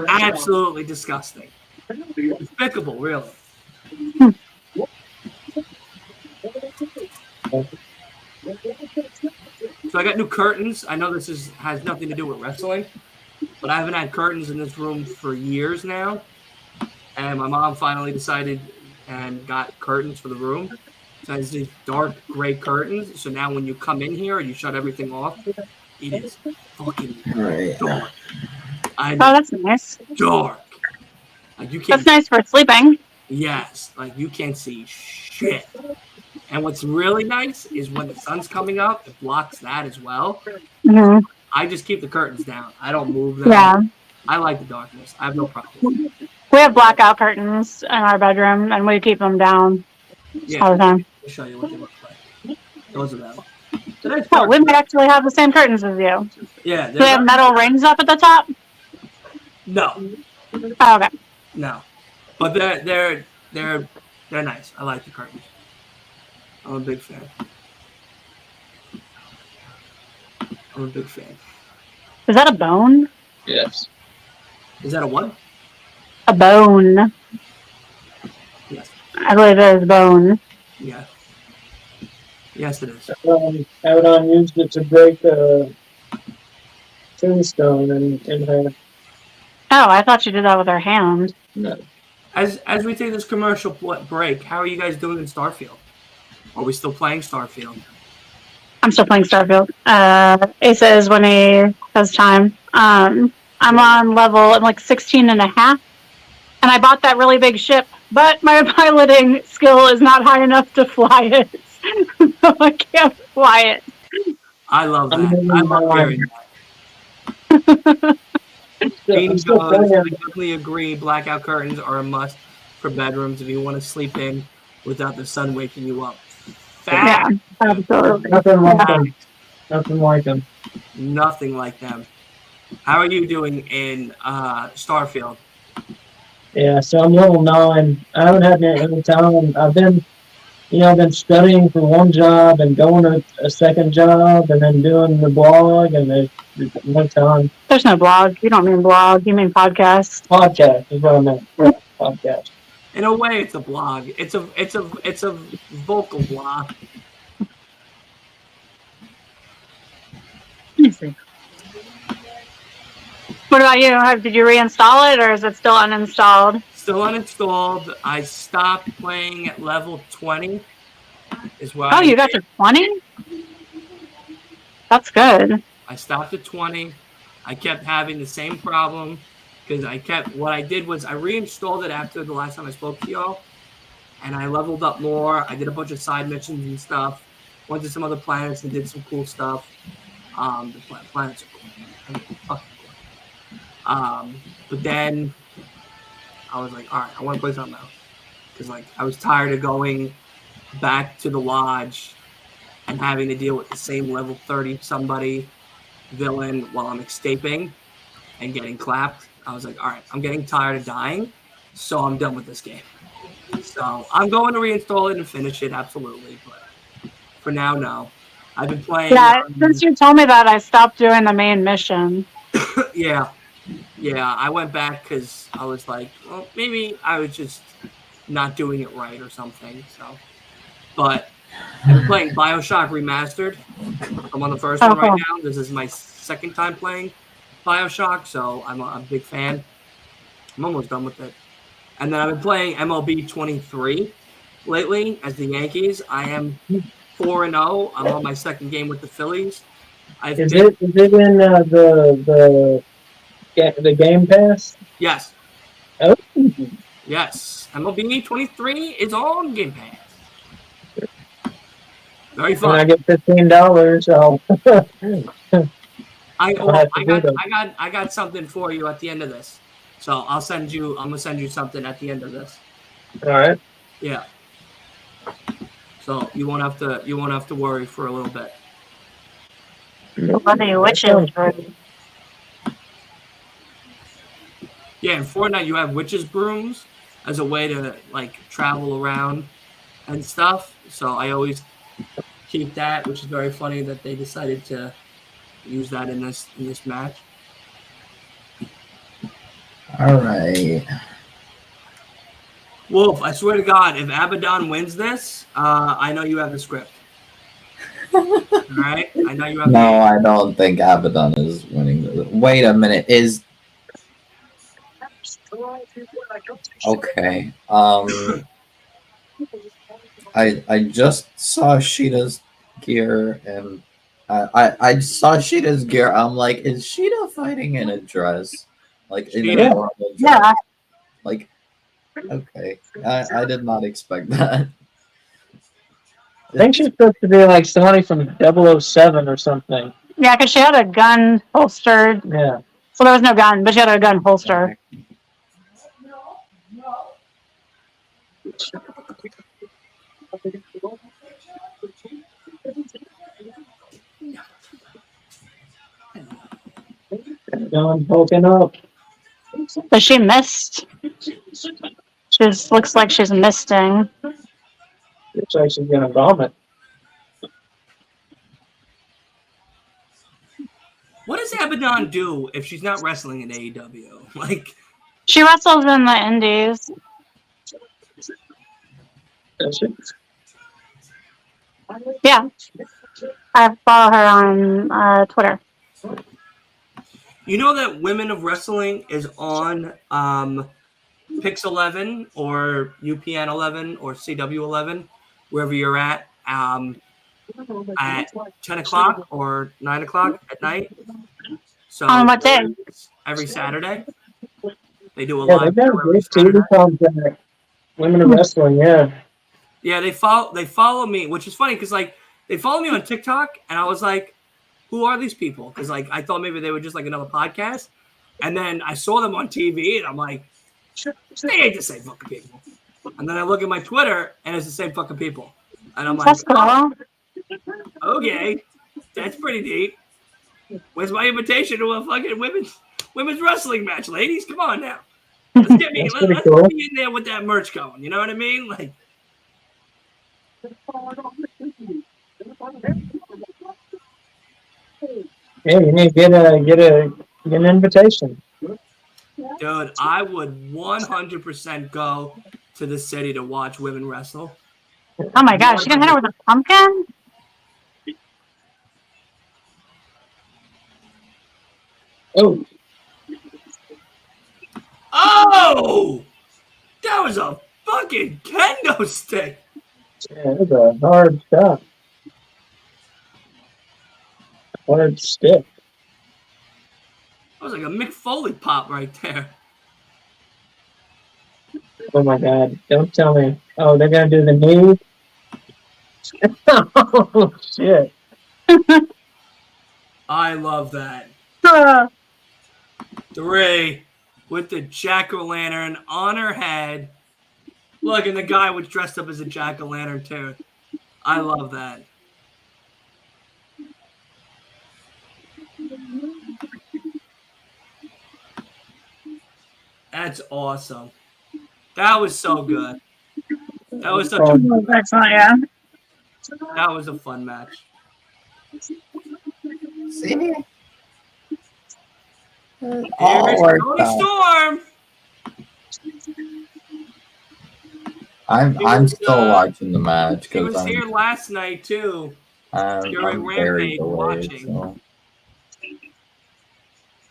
absolutely disgusting, despicable, really. So I got new curtains. I know this has nothing to do with wrestling, but I haven't had curtains in this room for years now. And my mom finally decided and got curtains for the room. So it's these dark gray curtains. So now when you come in here and you shut everything off, it is fucking dark. Oh, that's nice. Dark. Like you can't. That's nice for sleeping. Yes, like you can't see shit. And what's really nice is when the sun's coming up, it blocks that as well. Mm-hmm. I just keep the curtains down. I don't move them. Yeah. I like the darkness. I have no problem. We have blackout curtains in our bedroom, and we keep them down all the time. I'll show you what they look like. Those are them. So Oh, we might actually have the same curtains as you. Yeah. Do they have metal rings up at the top? No. Oh, okay. No. But they're nice. I like the curtains. I'm a big fan. Is that a bone? Yes. Is that a what? A bone. Yes. I believe it is bone. Yeah. Yes, it is. Abaddon used it to break tombstone in her. Oh, I thought she did that with her hand. No. As we take this commercial break, how are you guys doing in Starfield? Are we still playing Starfield? I'm still playing Starfield. Ace says when he has time. I'm on level, I'm like 16 and a half. And I bought that really big ship, but my piloting skill is not high enough to fly it. So I can't fly it. I love that. I love hearing that. Beanie goes, I definitely agree. Blackout curtains are a must for bedrooms if you want to sleep in without the sun waking you up. Fact. Yeah, absolutely. Nothing like them. Nothing like them. Nothing like them. How are you doing in Starfield? Yeah, so I'm level 9. I haven't had any time. I've been studying for one job and going to a second job and then doing the blog, and there's no time. There's no blog. You don't mean blog. You mean podcast. Podcast is what I meant. Podcast. In a way, it's a blog. It's a vocal blog. What about you? Did you reinstall it, or is it still uninstalled? Still uninstalled. I stopped playing at level 20. Oh, you got to 20? That's good. I stopped at 20. I kept having the same problem because what I did was I reinstalled it after the last time I spoke to y'all, and I leveled up more. I did a bunch of side missions and stuff. Went to some other planets and did some cool stuff. The planets are cool. I mean, fucking cool. But then I was like, all right, I want to play something else because I was tired of going back to the lodge and having to deal with the same level 30 somebody villain while I'm escaping and getting clapped. I was like, all right, I'm getting tired of dying, so I'm done with this game. So I'm going to reinstall it and finish it, absolutely. But for now, no. I've been playing. Yeah, since you told me that, I stopped doing the main mission. Yeah, I went back because I was like, well, maybe I was just not doing it right or something. So, but I'm playing BioShock Remastered. I'm on the first one right now. This is my second time playing BioShock, so I'm a big fan. I'm almost done with it. And then I've been playing MLB 23 lately as the Yankees. I am 4-0. I'm on my second game with the Phillies. Is it in the Game Pass? Yes. Oh. Yes. MLB 23 is on Game Pass. Very fun. When I get $15, I got something for you at the end of this. So I'm gonna send you something at the end of this. All right. Yeah. So you won't have to worry for a little bit. What are you witches? Yeah, in Fortnite you have witches brooms as a way to travel around and stuff. So I always keep that, which is very funny that they decided to use that in this match. All right. Wolf, I swear to God, if Abaddon wins this, I know you have the script. All right? I know you have No, I don't think Abaddon is winning this. Wait a minute. Okay. I just saw Sheeta's gear, and I saw Sheeta's gear. I'm like, is Sheeta fighting in a dress? Like in a normal dress? Yeah. Like, okay. I did not expect that. I think she's supposed to be like somebody from 007 or something. Yeah, because she had a gun holstered. Yeah. So there was no gun, but she had a gun holster. Dawn poking up. But she missed. She just looks like she's misting. Looks like she's gonna vomit. What does Abaddon do if she's not wrestling in AEW? She wrestles in the indies. Does she? Yeah, I follow her on Twitter. You know that Women of Wrestling is on Pix 11 or UPN 11 or CW 11, wherever you're at 10 o'clock or 9 o'clock at night. So On what day? every Saturday. They do a Yeah, live they got a show every great Saturday. TV contract. Women of Wrestling, yeah. Yeah, they follow me, which is funny because like they follow me on TikTok, and I was like, who are these people? Because like I thought maybe they were just like another podcast, and then I saw them on TV, and I'm like, they ain't the same fucking people. And then I look at my Twitter, and it's the same fucking people, and I'm like, That's cool. okay, that's pretty neat. Where's my invitation to a fucking women's wrestling match, ladies? Come on now, let's get me That's pretty let's cool. get me in there with that merch going. You know what I mean? Like, Yeah, you need to get an invitation. dude, I would 100% go to the city to watch women wrestle. Oh my gosh, you gonna hit her with a pumpkin? Oh, Oh, that was a fucking kendo stick. yeah, it was a hard shot. Hard stick. That was like a Mick Foley pop right there. Oh my god, don't tell me. Oh, they're gonna do the knee? Oh shit. I love that. Uh, 3 with the jack-o'-lantern on her head. Look, and the guy was dressed up as a jack-o'-lantern too. I love that. That's awesome. That was so good. That was such a excellent, yeah. that was a fun match. See? Here's Tony Storm. I'm still watching the match He because was here last night too. During I'm very Rampage delayed. watching. So.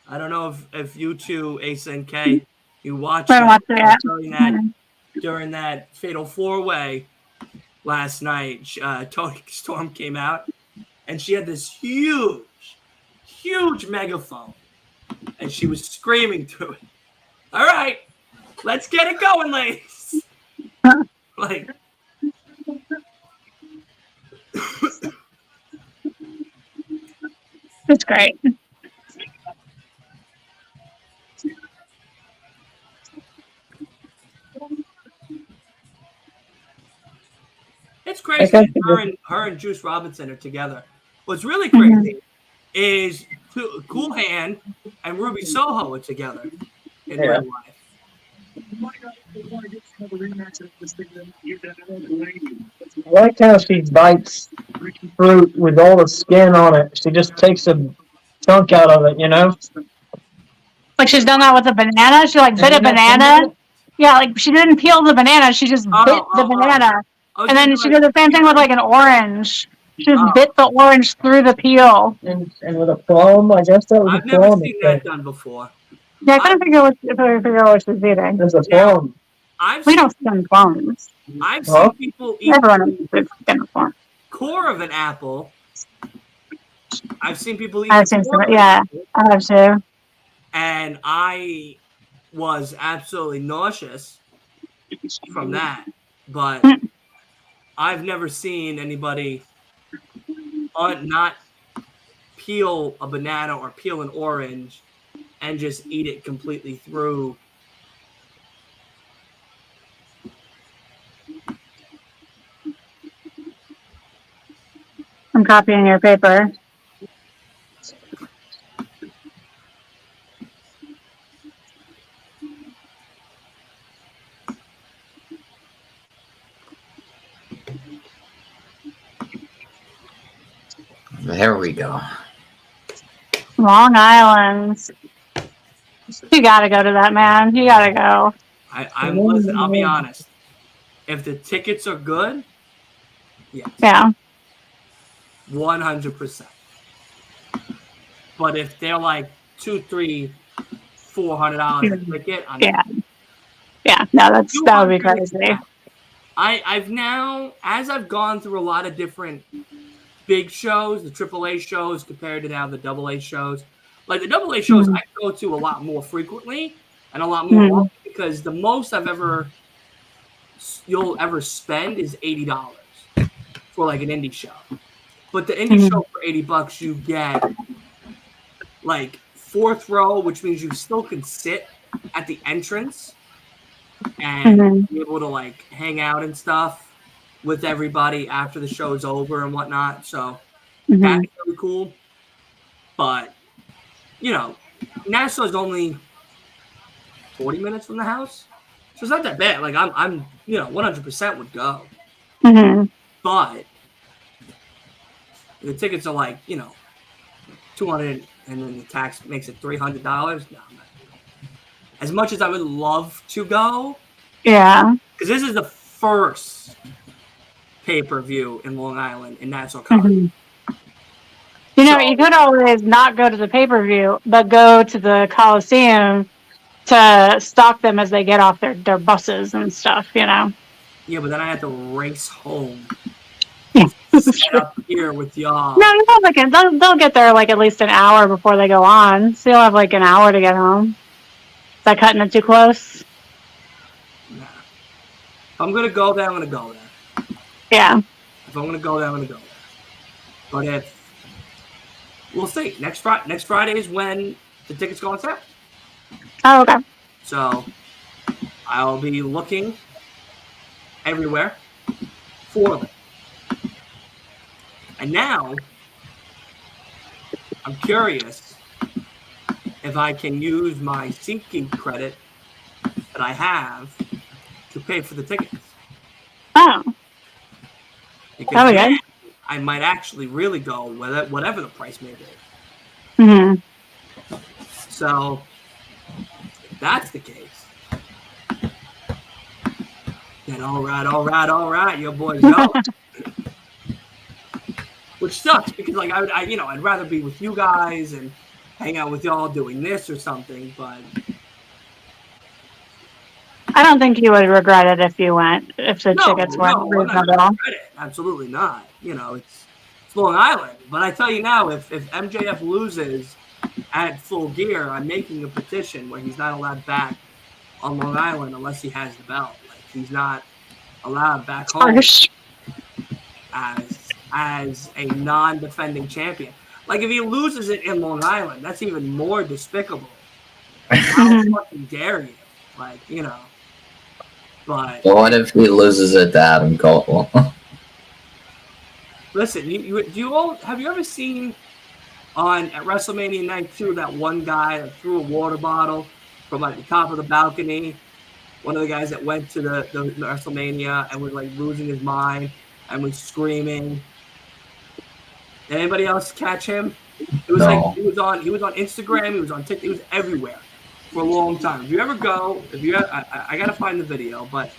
I don't know if you two, Ace and K, you watched I haven't that, watched it yet. during that Fatal 4-Way last night. Tony Storm came out, and she had this huge megaphone, and she was screaming through it. All right, let's get it going, ladies. Like, It's great. it's crazy that her and Juice Robinson are together. What's really crazy is Cool Hand and Ruby Soho are together in real life. I like how she bites fruit with all the skin on it. She just takes a chunk out of it, you know? Like she's done that with a banana. She like bit a banana. Yeah, like she didn't peel the banana. She just bit the banana. And then she did the same thing with like an orange. She just bit the orange through the peel. And with a plum, I guess that was I've a never plum. seen that done before. Yeah, I couldn't figure what she's eating. There's a plum. We don't skin plums. I've seen people eat Everyone skin plums. core of an apple. I've seen people eat I've seen some, yeah, I have too. And I was absolutely nauseous from that. But I've never seen anybody not peel a banana or peel an orange and just eat it completely through. I'm copying your paper. There we go. Long Island. You gotta go to that, man. You gotta go. Listen, I'll be honest. If the tickets are good, yes. Yeah. 100%. But if they're like $200, $300, $400 a ticket, I'm Yeah. Yeah. No, that would be crazy. I've now, as I've gone through a lot of different big shows, the AAA shows compared to now the AA shows. Like the AA shows, I go to a lot more frequently and a lot more often because the most you'll ever spend is $80 for like an indie show. But the indie show for $80, you get like 4th row, which means you still can sit at the entrance and be able to like hang out and stuff with everybody after the show's over and whatnot. So that's really cool. But you know, Nassau's only 40 minutes from the house, so it's not that bad. Like I'm 100% would go. But the tickets are like, 200, and then the tax makes it $300. No, I'm not. As much as I would love to go, yeah, because this is the first pay-per-view in Long Island in Nassau County. You could always not go to the pay-per-view, but go to the Coliseum to stalk them as they get off their buses and stuff, Yeah, but then I have to race home. Yeah, Set up here with y'all. No, they'll get there like at least an hour before they go on, so you'll have like an hour to get home. Is that cutting it too close? Nah. If I'm gonna go there, I'm gonna go there. Yeah. If I'm gonna go there, I'm gonna go there. But if we'll see, next Friday is when the tickets go on sale. Oh, okay. So I'll be looking everywhere for them. And now I'm curious if I can use my SeatGeek credit that I have to pay for the tickets. Oh. Because then I might actually really go with whatever the price may be. Mm-hmm. So if that's the case, then all right, your boys go. Which sucks because like I'd rather be with you guys and hang out with y'all doing this or something, but I don't think you would regret it if you went, if the tickets weren't reasonable. Absolutely not. It's Long Island. But I tell you now, if MJF loses at Full Gear, I'm making a petition where he's not allowed back on Long Island unless he has the belt. Like he's not allowed back home as a non-defending champion. Like if he loses it in Long Island, that's even more despicable. How fucking dare you? Like, But what if he loses it to Adam Cole? Listen, have you ever seen at WrestleMania Night 2 that one guy that threw a water bottle from like the top of the balcony? One of the guys that went to the WrestleMania and was like losing his mind and was screaming. Did anybody else catch him? It was like he was on Instagram, he was on TikTok, he was everywhere for a long time. If you ever go, I gotta find the video, but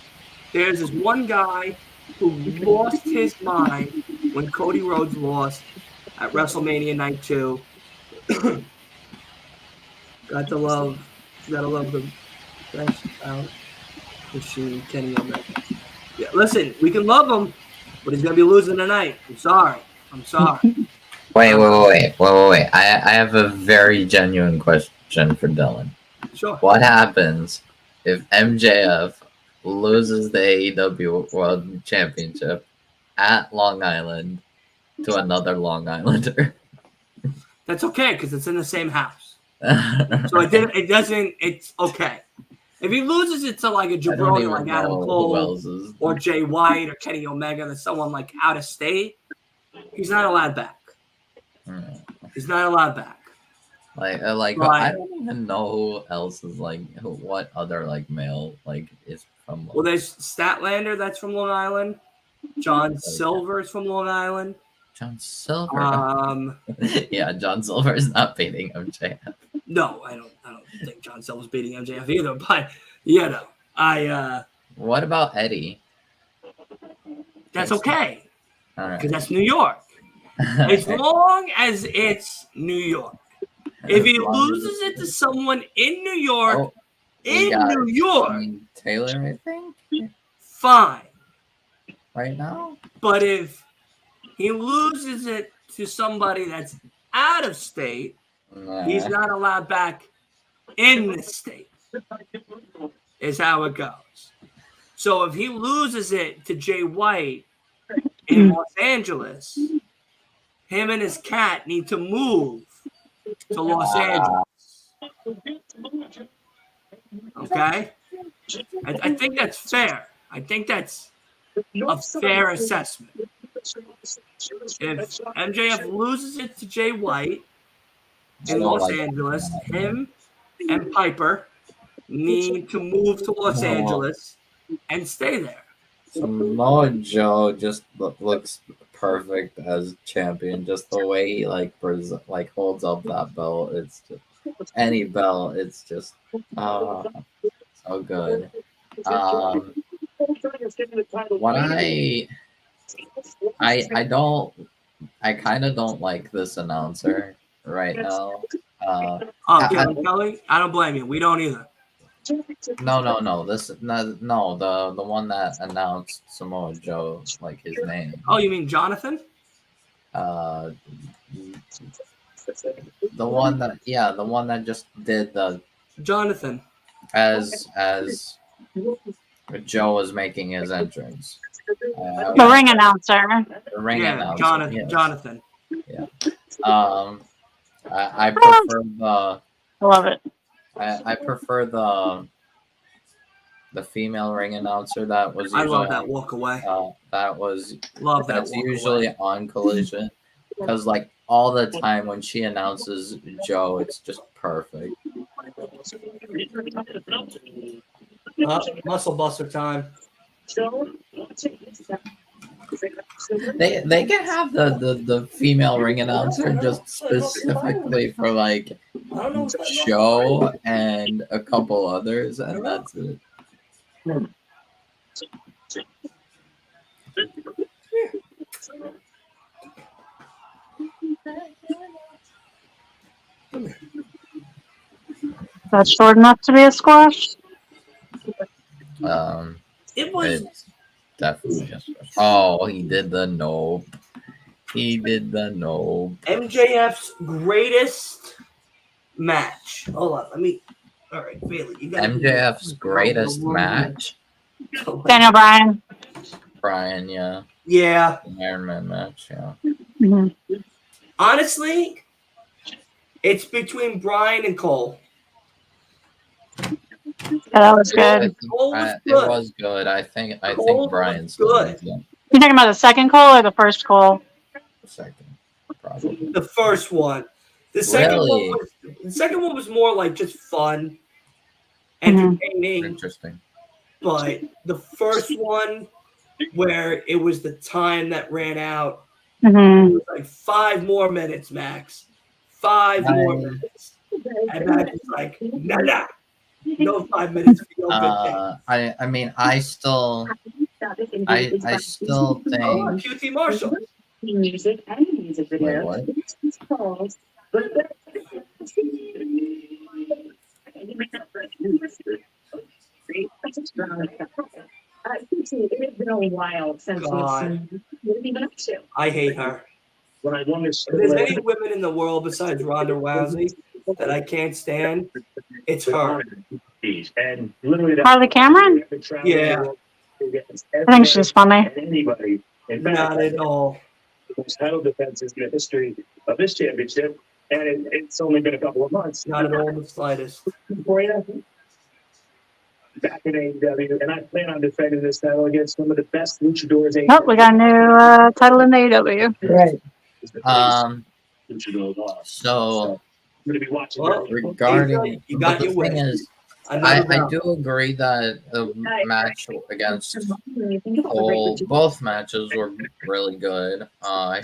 there's this one guy who lost his mind when Cody Rhodes lost at WrestleMania Night 2. Gotta love the best out machine, Kenny Omega. Yeah, listen, we can love him, but he's gonna be losing tonight. I'm sorry. Wait. I have a very genuine question for Dylan. Sure. What happens if MJF loses the AEW World Championship at Long Island to another Long Islander? That's okay because it's in the same house. So it's okay. If he loses it to like a jabroni like Adam Cole or Jay White or Kenny Omega, that's someone like out of state, he's not allowed back. He's not allowed back. Like I don't even know who else is what other male is from. Well, there's Statlander, that's from Long Island. John Silver is from Long Island. John Silver. Yeah, John Silver is not beating MJF. No, I don't think John Silver's beating MJF either. But I. What about Eddie? That's okay. All right. Because that's New York. As long as it's New York. If he loses it to someone in New York, Taylor, I think. Fine. Right now? But if he loses it to somebody that's out of state, he's not allowed back in the state, is how it goes. So if he loses it to Jay White in Los Angeles, him and his cat need to move to Los Angeles. Okay? I think that's fair. I think that's a fair assessment. If MJF loses it to Jay White in Los Angeles, him and Piper need to move to Los Angeles and stay there. Samoa Joe just looks perfect as champion. Just the way he holds up that belt. It's just any belt. It's just so good. What I kind of don't like this announcer right now. Kevin Kelly? I don't blame you. We don't either. No. The one that announced Samoa Joe, like his name. Oh, you mean Jonathan? The one that just did the Jonathan as Joe was making his entrance. The ring announcer. The ring announcer. Jonathan. Yes. Jonathan. Yeah. I prefer the. I love it. I prefer the female ring announcer that was. I love that walk away. That's usually on Collision, because like all the time when she announces Joe, it's just perfect. Muscle buster time. They can have the female ring announcer just specifically for like Joe and a couple others, and that's it. That's short enough to be a squash. It was definitely a squash. Oh, he did the nope. MJF's greatest match. Hold on, let me. All right, Bailey, you got MJF's greatest match. Daniel Bryan. Bryan, yeah. Yeah. Iron Man match, yeah. Mm-hmm. Honestly, it's between Bryan and Cole. Yeah, that was good. It was good. I think Bryan's good. You're talking about the second Cole or the first Cole? The second, probably. The first one. The second one was more like just fun, entertaining, interesting. But the first one, where it was the time that ran out, it was like 5 more minutes max. 5 more minutes, and that is like nah. No 5 minutes. I mean, I still think. QT Marshall. Music and music video. Wait, what? It's called. It's been a while since we've been up to. I hate her. When I won this, if there's any women in the world besides Ronda Rousey that I can't stand, it's her. And literally Harley Cameron? Yeah. I think she's funny. Anybody, not at all. The most title defenses in the history of this championship, and it's only been a couple of months. Not at all the slightest. For you, back in AEW, and I plan on defending this title against some of the best luchadors. Oh, we got a new title in the AEW. Right. So I'm going to be watching. Regarding you got the thing is, I do agree that the match against Cole, both matches were really good. I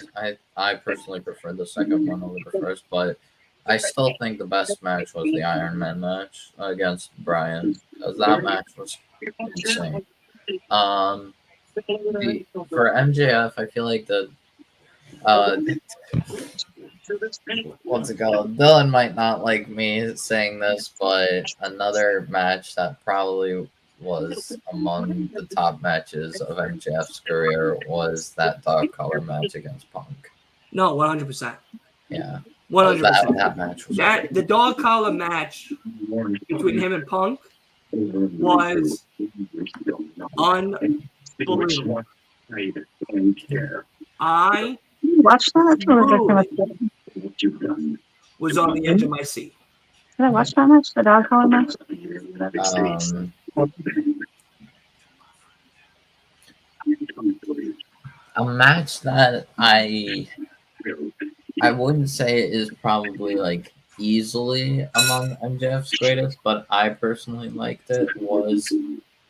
personally prefer the second one over the first, but I still think the best match was the Iron Man match against Bryan, because that match was insane. For MJF, I feel like the what's it called? Dylan might not like me saying this, but another match that probably was among the top matches of MJF's career was that dog collar match against Punk. No, 100%. Yeah. 100%. That match was the dog collar match between him and Punk was unbelievable. I watched that? was on the edge of my seat. Did I watch that match? The dog collar match? A match that I wouldn't say is probably like easily among MJF's greatest, but I personally liked it was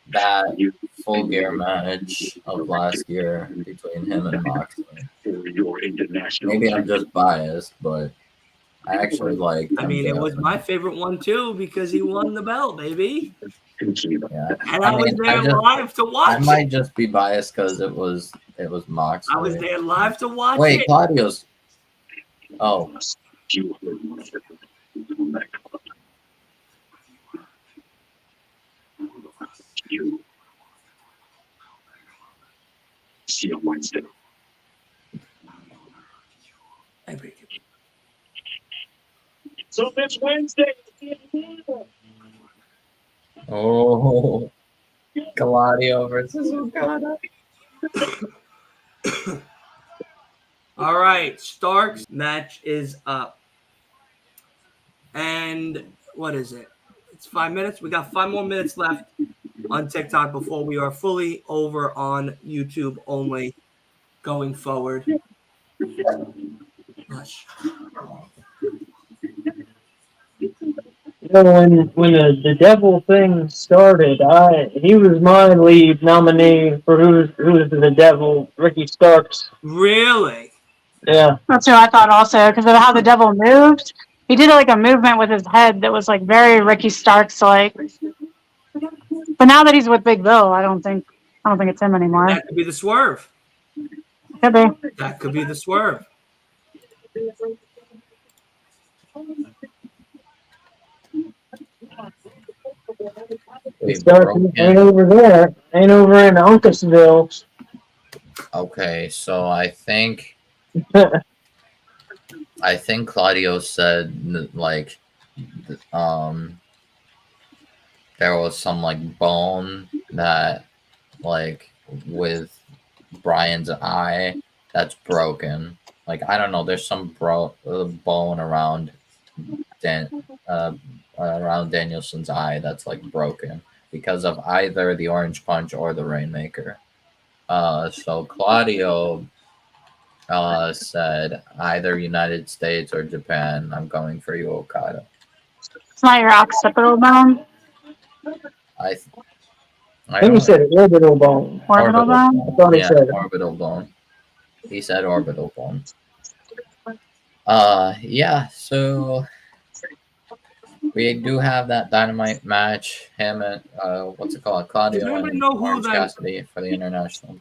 that Full Gear match of last year between him and Moxley. Maybe I'm just biased, but I actually like. I mean, it was my favorite one too because he won the belt, baby. Yeah, and I was there live to watch. I might just be biased because it was Moxley. I was there live to watch. Wait, Claudio's. Oh. See you on Wednesday. So this Wednesday. Oh, Claudio versus Okada. All right, Stark's match is up. And what is it? It's 5 minutes. We got 5 more minutes left on TikTok before we are fully over on YouTube only going forward. Hush. When the devil thing started, he was my lead nominee for who's the devil, Ricky Starks. Really? Yeah. That's who I thought also, because of how the devil moved. He did like a movement with his head that was like very Ricky Starks like. But now that he's with Big Bill, I don't think it's him anymore. That could be the swerve. Could be. That could be the swerve. Ain't over there. Ain't over in Uncasville. Okay, so I think Claudio said like there was some like bone that like with Brian's eye that's broken. Like I don't know, there's some bone around around Danielson's eye that's like broken because of either the Orange Punch or the Rainmaker. So Claudio said either United States or Japan. I'm going for you, Okada. It's not your occipital bone. I think he said orbital bone. Orbital bone? I thought he said orbital bone. He said orbital bone. Yeah, so we do have that Dynamite match. Him and what's it called? Claudio and Orange Cassidy for the international.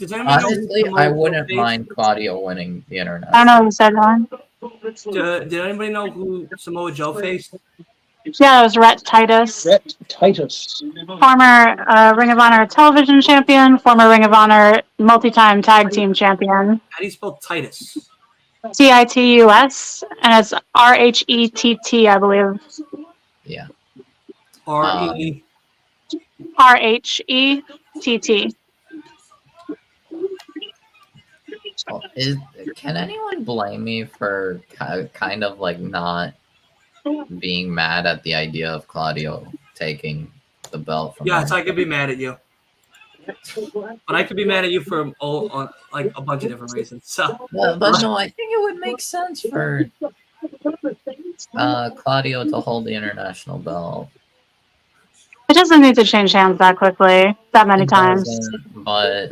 Honestly, I wouldn't mind Claudio winning the international. I don't know who said that. Did anybody know who Samoa Joe faced? Yeah, it was Rhett Titus. Rhett Titus. Former Ring of Honor television champion, former Ring of Honor multi-time tag team champion. How do you spell Titus? Titus, and it's Rhettt, I believe. Yeah. Rhettt. Can anyone blame me for kind of like not being mad at the idea of Claudio taking the belt from him? Yes, I could be mad at you. But I could be mad at you for like a bunch of different reasons. So, but no, I think it would make sense for Claudio to hold the international belt. It doesn't need to change hands that quickly, that many times. But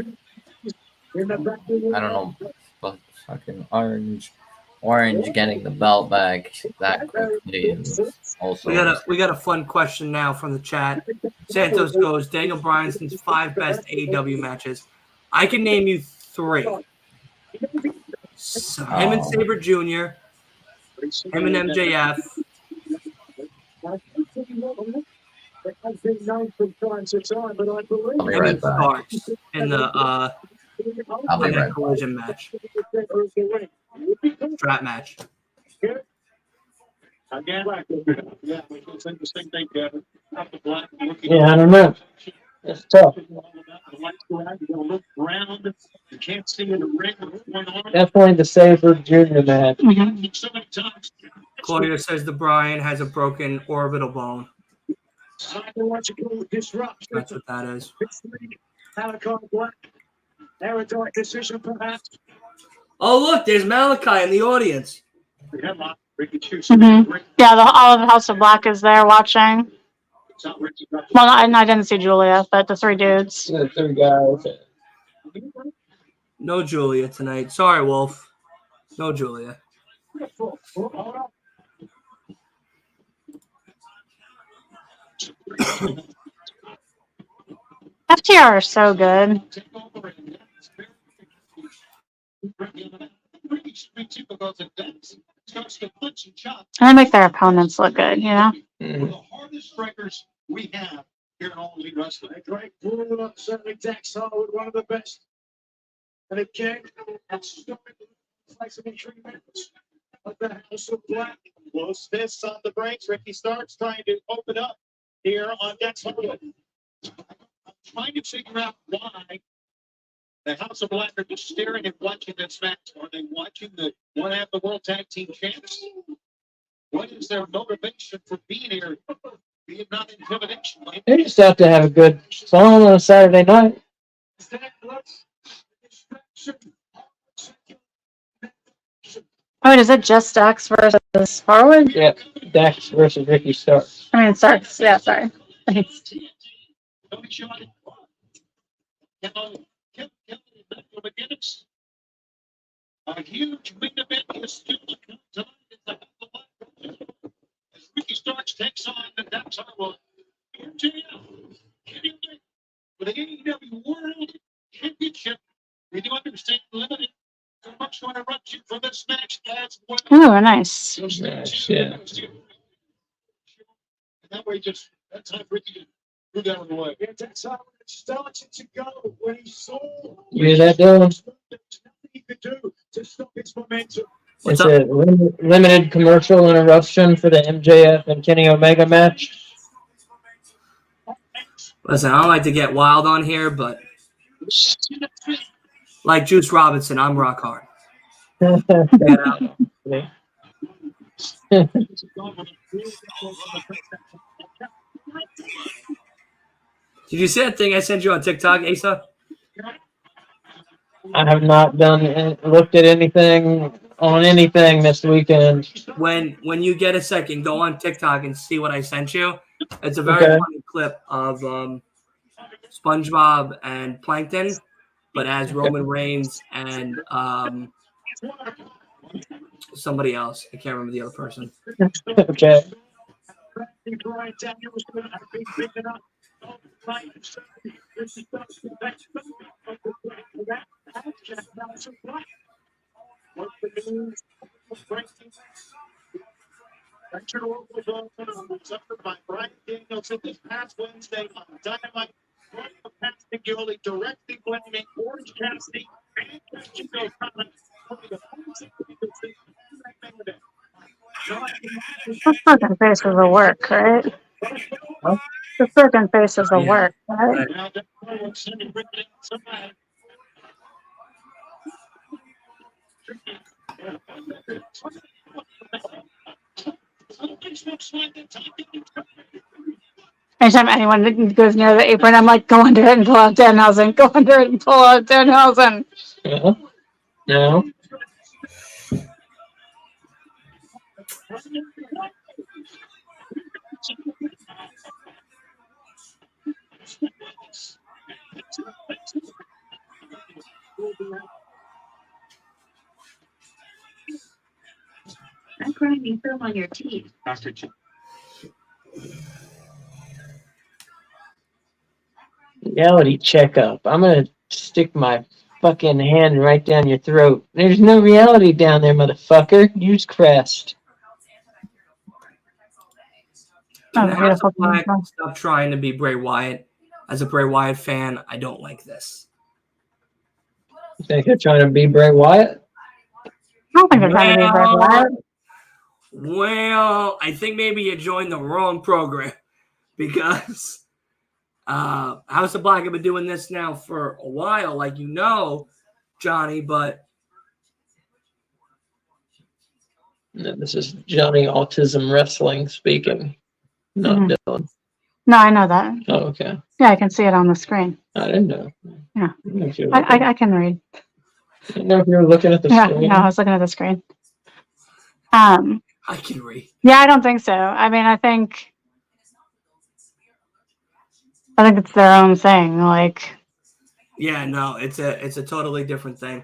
I don't know. But fucking Orange getting the belt back that quickly. Also, we got a fun question now from the chat. Santos goes, Daniel Bryanson's 5 best AEW matches. I can name you 3. So him and Sabre Jr., him and MJF. I'll be right back. Starks in the I'll be right back. Collision match. Strap match. Yeah, it's interesting thing, Kevin. Yeah, I don't know. It's tough. You can't see in the ring what's going on. Definitely the Sabre Jr. match. So many times. Claudia says the Bryan has a broken orbital bone. Psychological disruption. That's what that is. Malachi Black. Erudite decision, perhaps. Oh, look, there's Malachi in the audience. Mm-hmm. Yeah, all of the House of Black is there watching. Well, I didn't see Julia, but the 3 dudes. The 3 guys. No Julia tonight. Sorry, Wolf. No Julia. FTR are so good. And they make their opponents look good, you know? The hardest strikers we have here in All Elite Wrestling. Drake Bruno, certainly Dax Harwood, one of the best. And again, that's like some treatments of the House of Black. Close fists on the brakes. Ricky Starks trying to open up here on Dax Harwood. I'm trying to figure out why the House of Black are just staring and watching this match. Are they watching the one half of the World Tag Team Champs? What is their motivation for being here? Being not intimidation. They just have to have a good fun on a Saturday night. Oh, is it just Dax versus Harwood? Yeah, Dax versus Ricky Starks. I mean, Starks. Yeah, sorry. A huge main event is still tonight. As Ricky Starks takes on the Dax Harwood. For the AEW World Championship, we do understand limited commercial interruption for this match as well. Oh, nice. Nice, yeah. And that way, just that time Ricky threw that one away. Yeah, Dax Harwood started to go when he saw. You hear that, Dylan? There's nothing he could do to stop its momentum. It's a limited commercial interruption for the MJF and Kenny Omega match. Listen, I don't like to get wild on here, but like Juice Robinson, I'm rock hard. Get out. Did you see that thing I sent you on TikTok, Asa? I have not looked at anything on anything this weekend. When you get a second, go on TikTok and see what I sent you. It's a very funny clip of SpongeBob and Plankton, but as Roman Reigns and somebody else. I can't remember the other person. Okay. This past Wednesday on Dynamite, directly blaming Orange Cassidy and Christian O'Connor for the The fucking face is a work, right? The fucking face is a work, right? Anytime anyone goes near the apron, I'm like, go under it and pull out Danhausen. Go under it and pull out Danhausen. Yeah. No. I'm grinding film on your teeth. Reality checkup. I'm gonna stick my fucking hand right down your throat. There's no reality down there, motherfucker. Use Crest. Can Oh, the House beautiful. of Black stop trying to be Bray Wyatt? As a Bray Wyatt fan, I don't like this. You think they're trying to be Bray Wyatt? I don't think they're trying to be Bray Wyatt. Well, I think maybe you joined the wrong program because House of Black have been doing this now for a while, like you know, Johnny, but No, this is Johnny Autism Wrestling speaking, not Dylan. No, I know that. Oh, okay. Yeah, I can see it on the screen. I didn't know. Yeah. I didn't know if you were I can read. I didn't know if you were looking at the Yeah, screen. no, I was looking at the screen. I can read. Yeah, I don't think so. I mean, I think it's their own thing. Like, Yeah, no, it's a totally different thing.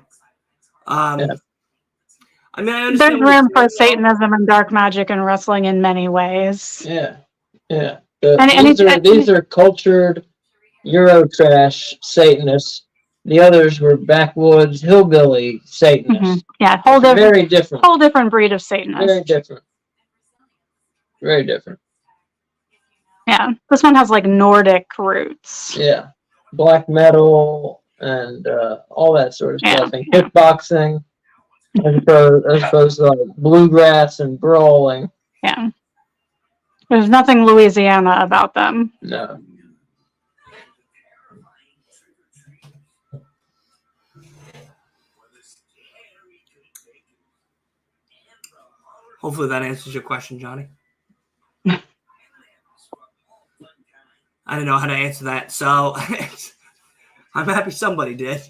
Yeah. I mean, I understand there's what you're room for saying, Satanism and dark magic and wrestling in many ways. Yeah. Yeah. These are cultured Eurotrash Satanists. The others were backwoods hillbilly Satanists. Yeah, Very different. whole different breed of Satanist. Very different. Very different. Yeah, this one has like Nordic roots. Yeah. Black metal and all that sort of stuff. And Yeah. kickboxing as opposed to like bluegrass and brawling. Yeah. There's nothing Louisiana about them. No. Hopefully that answers your question, Johnny. I didn't know how to answer that, so I'm happy somebody did.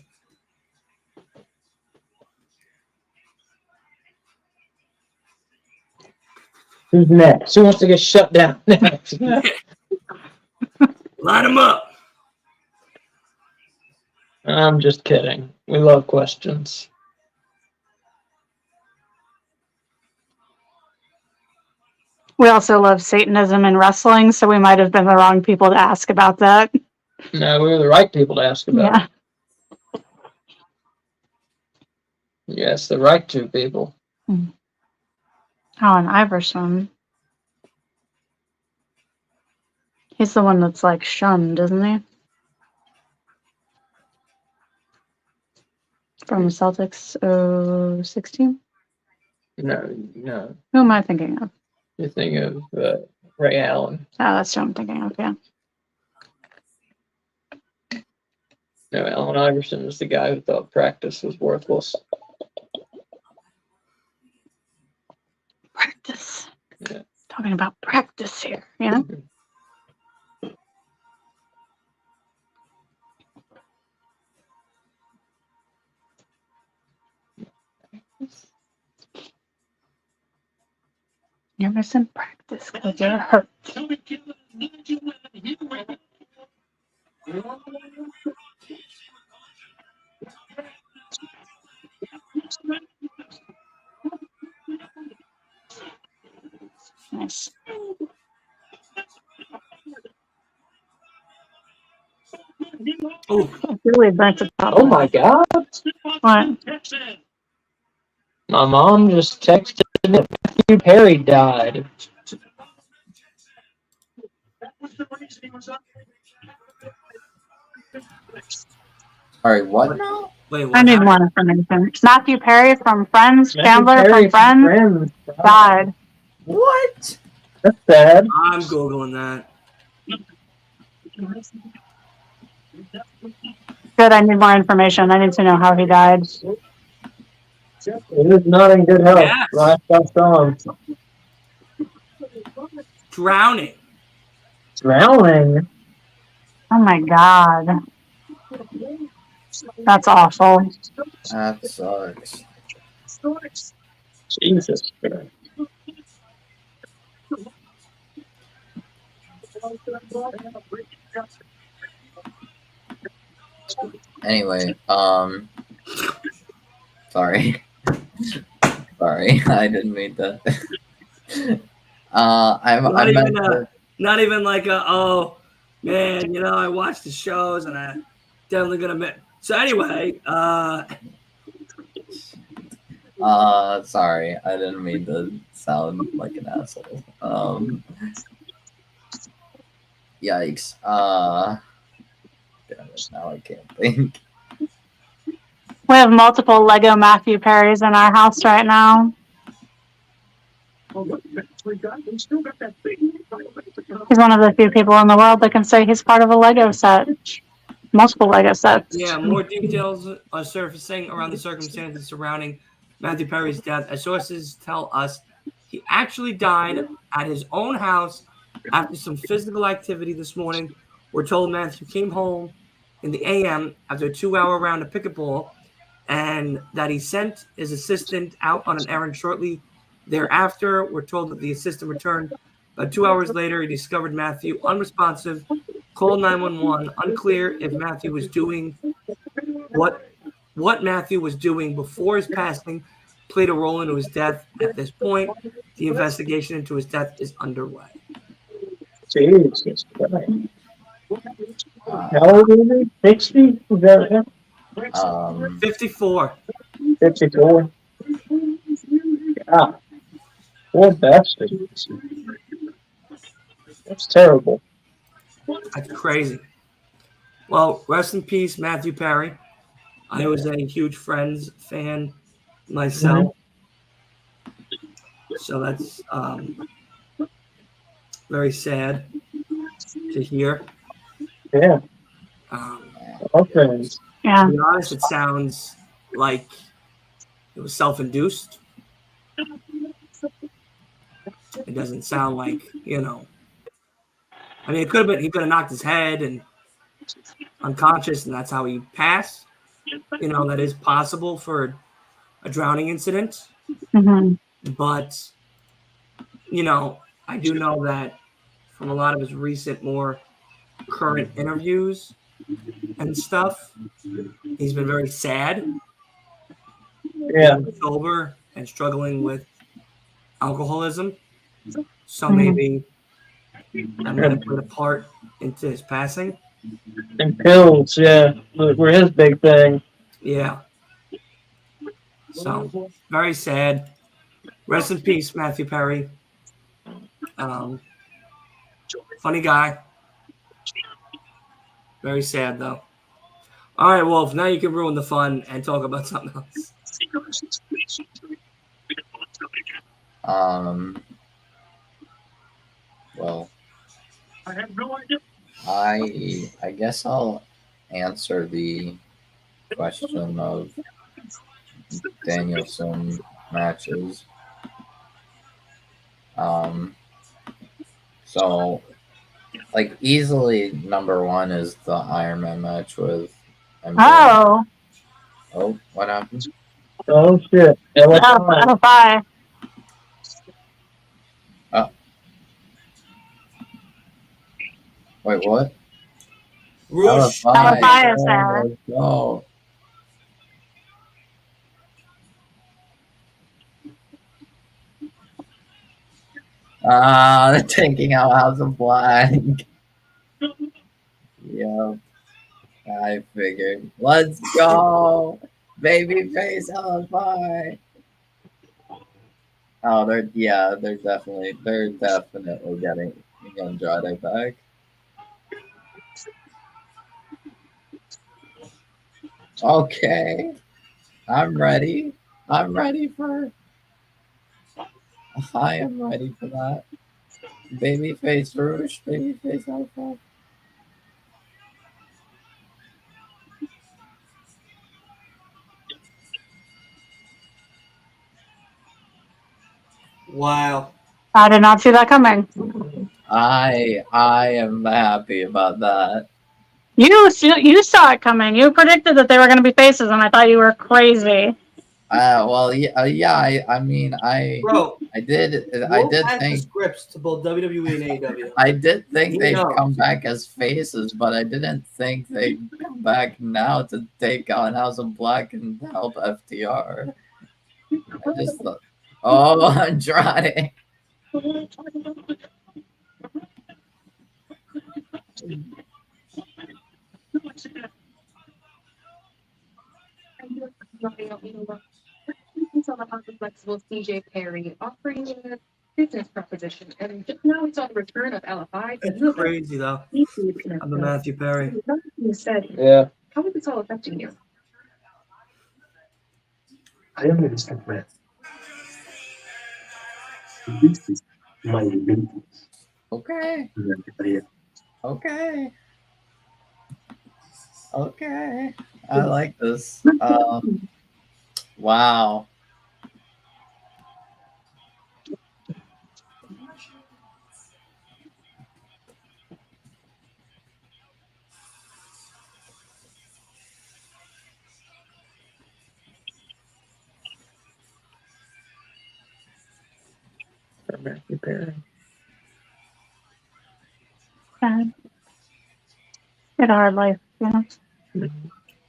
Who's next? Who wants to get shut down next? Line them up. I'm just kidding. We love questions. We also love Satanism and wrestling, so we might have been the wrong people to ask about that. No, we were the right people to ask about. Yeah. Yes, the right two people. Alan Iverson. He's the one that's like shunned, isn't he? From Celtics 16? No. Who am I thinking of? You're thinking of Ray Allen. Oh, that's who I'm thinking of, yeah. No, Allen Iverson was the guy who thought practice was worthless. Practice. Yeah. Talking about practice here, you know? You're missing practice because you're hurt. Nice. Oh, Really burnt the top. Oh my God! What? My mom just texted me that Matthew Perry died. Sorry, what now? wait, what I need happened? more information. Matthew Perry from Friends, Matthew Chandler Perry from Friends, died. What? That's sad. I'm Googling that. Good, I need more information. I need to know how he died. He was not in good health. Yes. Last I saw him. Drowning. Drowning. Oh my God. That's awful. That sucks. Jesus Christ. Anyway, sorry. Sorry, I didn't mean that. Not even like oh man, I watched the shows and I definitely gonna So anyway, sorry, I didn't mean to sound like an asshole. Yikes. Damn it, now I can't think. We have multiple Lego Matthew Perrys in our house right now. He's one of the few people in the world that can say he's part of a Lego set. Multiple Lego sets. yeah, more details are surfacing around the circumstances surrounding Matthew Perry's death, as sources tell us he actually died at his own house after some physical activity this morning. We're told Matthew came home in the AM after a 2-hour round of pickleball, and that he sent his assistant out on an errand shortly thereafter. We're told that the assistant returned about 2 hours later. He discovered Matthew unresponsive, called 911. Unclear if Matthew was doing what Matthew was doing before his passing played a role into his death. At this point, the investigation into his death is underway. Jesus Christ. How old is he? 60? Is that him? 54. 54. God. Poor bastard. That's terrible. That's crazy. Well, rest in peace, Matthew Perry. I was a huge Friends fan myself. So that's very sad to hear. Yeah. Okay. Yeah. To be honest, it sounds like it was self-induced. It doesn't sound like, I mean, it could have been, he could have knocked his head and unconscious, and that's how he passed. That is possible for a drowning incident. Mm-hmm. But, I do know that from a lot of his recent, more current interviews and stuff, he's been very sad. Yeah. Sober and struggling with alcoholism. So maybe that might have played a part into his passing. And pills, yeah, were his big thing. Yeah. So, very sad. Rest in peace, Matthew Perry. Funny guy. Very sad, though. All right, Wolf, now you can ruin the fun and talk about something else. Well, I have no idea. I guess I'll answer the question of Danielson matches. So like easily number one is the Iron Man match with MJ. Oh, what happened? Oh shit. LFI. Wait, what? Roosh. LFI is there. Let's go. They're taking out House of Black. Yep. I figured. Let's go. Babyface LFI. Oh, they're definitely getting Andrade back. Okay. I'm ready. I am ready for that. Babyface Rouge, Babyface Alpha. Wow. I did not see that coming. I am happy about that. You saw it coming. You predicted that they were going to be faces, and I thought you were crazy. Well, yeah. I mean, Bro, I did think think scripts to both WWE and AEW. I did think He they'd knows. come back as faces, but I didn't think they'd come back now to take on House of Black and help FTR. I just thought, oh, Andrade. It's all about the flexible CJ Perry offering a business proposition, and just now we saw the return of LFI. It's crazy though. I'm a Matthew Perry. You said, Yeah. how is this all affecting you? I am a distant man. This is my abilities. Okay. Okay. Okay. I like this. Wow. For Matthew Perry. Sad. It's a hard life, you know.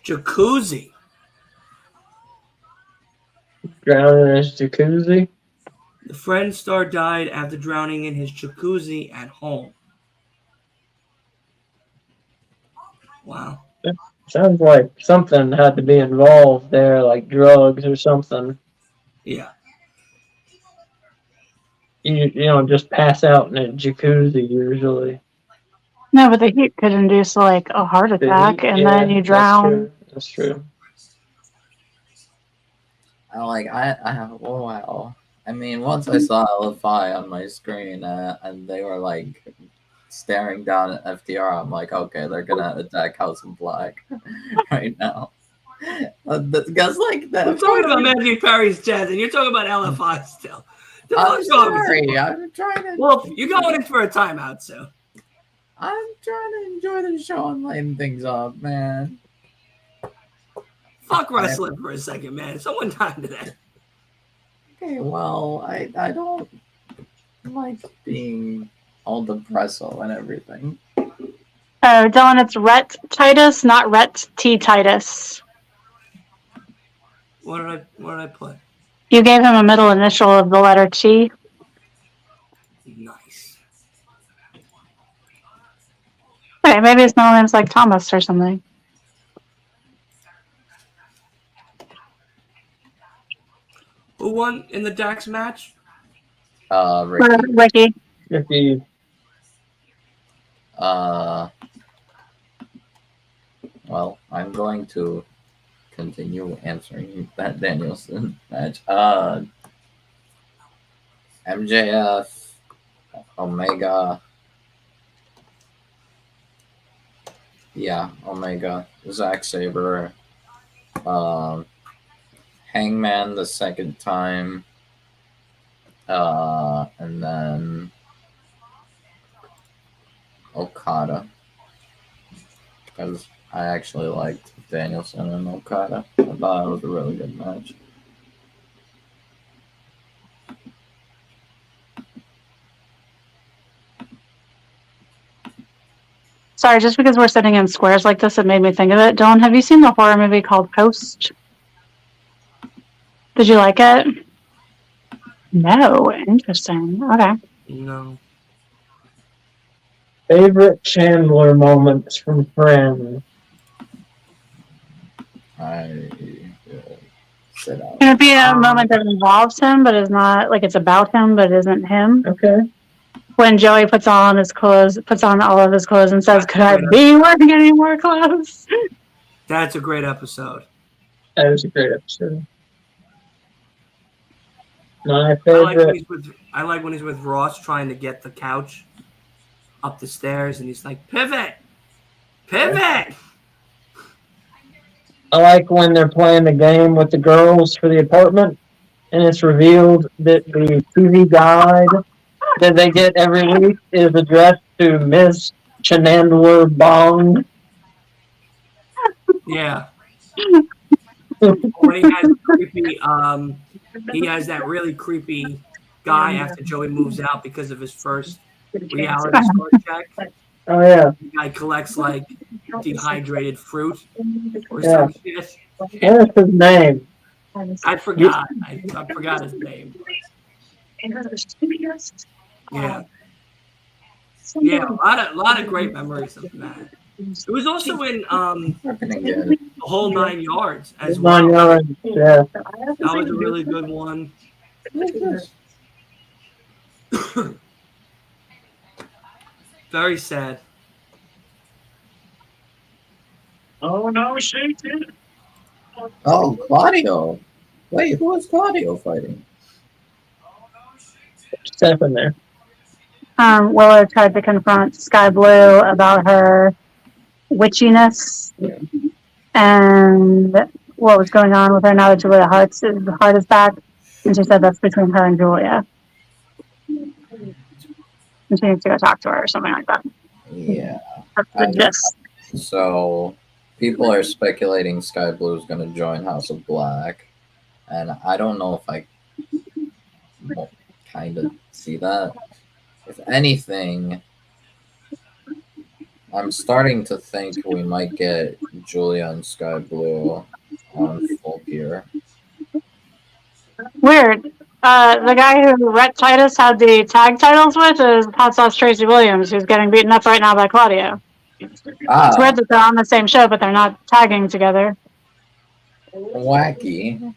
Jacuzzi. Drowning in his jacuzzi. The Friend star died after drowning in his jacuzzi at home. Wow. Sounds like something had to be involved there, like drugs or something. Yeah. You don't just pass out in a jacuzzi usually. No, but the heat could induce like a heart attack, and then you drown. That's true. I have wow. I mean, once I saw LFI on my screen and they were like staring down at FTR, I'm like, okay, they're gonna attack House of Black right now. Because like that. I'm talking about Matthew Perry's death, and you're talking about LFI still. I'm sorry. I'm trying to. Well, you're going in for a timeout, so. I'm trying to enjoy the show and lighten things up, man. Fuck wrestling for a second, man. Someone time to that. Okay, well, I don't like being all depresso and everything. Oh, Dylan, it's Rhett Titus, not Rhett T. Titus. What did I put? You gave him a middle initial of the letter T. Nice. Okay, maybe his middle name's like Thomas or something. Who won in the Dax match? Ricky. Ricky. Well, I'm going to continue answering that Danielson match. MJF, Omega. Yeah, Omega, Zack Sabre, Hangman the second time, and then Okada. Because I actually liked Danielson and Okada. I thought it was a really good match. Sorry, just because we're sitting in squares like this, it made me think of it. Dylan, have you seen the horror movie called Post? Did you like it? No. Interesting. Okay. No. Favorite Chandler moments from Friends? I said out. Can it be a moment that involves him, but is not like it's about him, but isn't him? Okay. When Joey puts on all of his clothes, and says, "Could I be wearing any more clothes?" That's a great episode. That was a great episode. My favorite. I like when he's with Ross trying to get the couch up the stairs, and he's like, "Pivot, pivot." I like when they're playing the game with the girls for the apartment, and it's revealed that the TV guide that they get every week is addressed to Miss Chandler Bong. Yeah. When he has creepy, he has that really creepy guy after Joey moves out because of his first reality star check. Oh yeah. The guy collects like dehydrated fruit or Yeah. some shit. What is his name? I forgot. I forgot his name. Yeah. Yeah, a lot of great memories of that. It was also in We're gonna get the whole 9 yards as 9 well. yards. Yeah. That was a really good one. Very sad. Oh no, shake it. Oh, Claudio. Wait, who was Claudio fighting? Step in there. Willow tried to confront Sky Blue about her witchiness and what was going on with her now that Julia Hart is back. And she said that's between her and Julia. And she needs to go talk to her or something like that. Yeah. That's the gist. So people are speculating Sky Blue is going to join House of Black, and I don't know if I kind of see that. If anything, I'm starting to think we might get Julia and Sky Blue on Full Gear. Weird. The guy who Rhett Titus had the tag titles with is Hot Sauce Tracy Williams, who's getting beaten up right now by Claudio. It's weird that they're on the same show, but they're not tagging together. Wacky.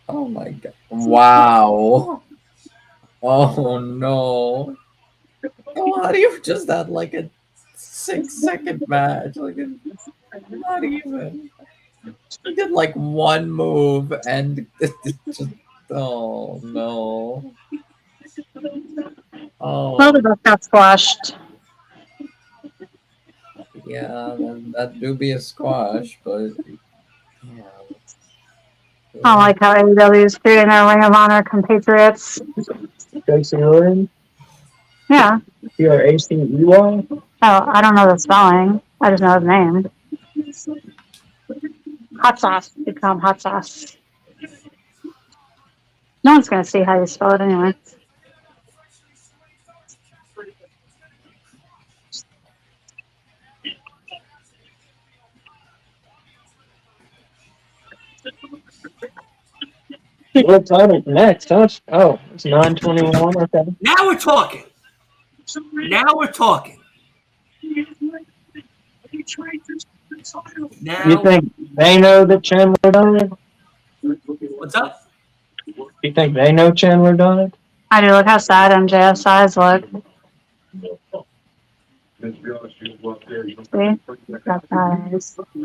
Oh my god. Wow. Oh no. Claudio just had like a 6-second match. Like, not even. He did like one move and just. Oh no. Oh. Well, they both got squashed. Yeah, that do be a squash, but. Yeah. I don't like how AEW is creating their Ring of Honor compatriots. Tracy Williams. Yeah. P-R-A-C-E-Y? Oh, I don't know the spelling. I just know his name. Hot Sauce. You call him Hot Sauce. No one's going to see how you spell it anyway. What title next? Huh? Oh, it's 9:21. Okay. Now we're talking. Now we're talking. Now, You think they know that Chandler done it? what's up? You think they know Chandler done it? I do. Look how sad MJF's eyes look. See? That's eyes. Oh.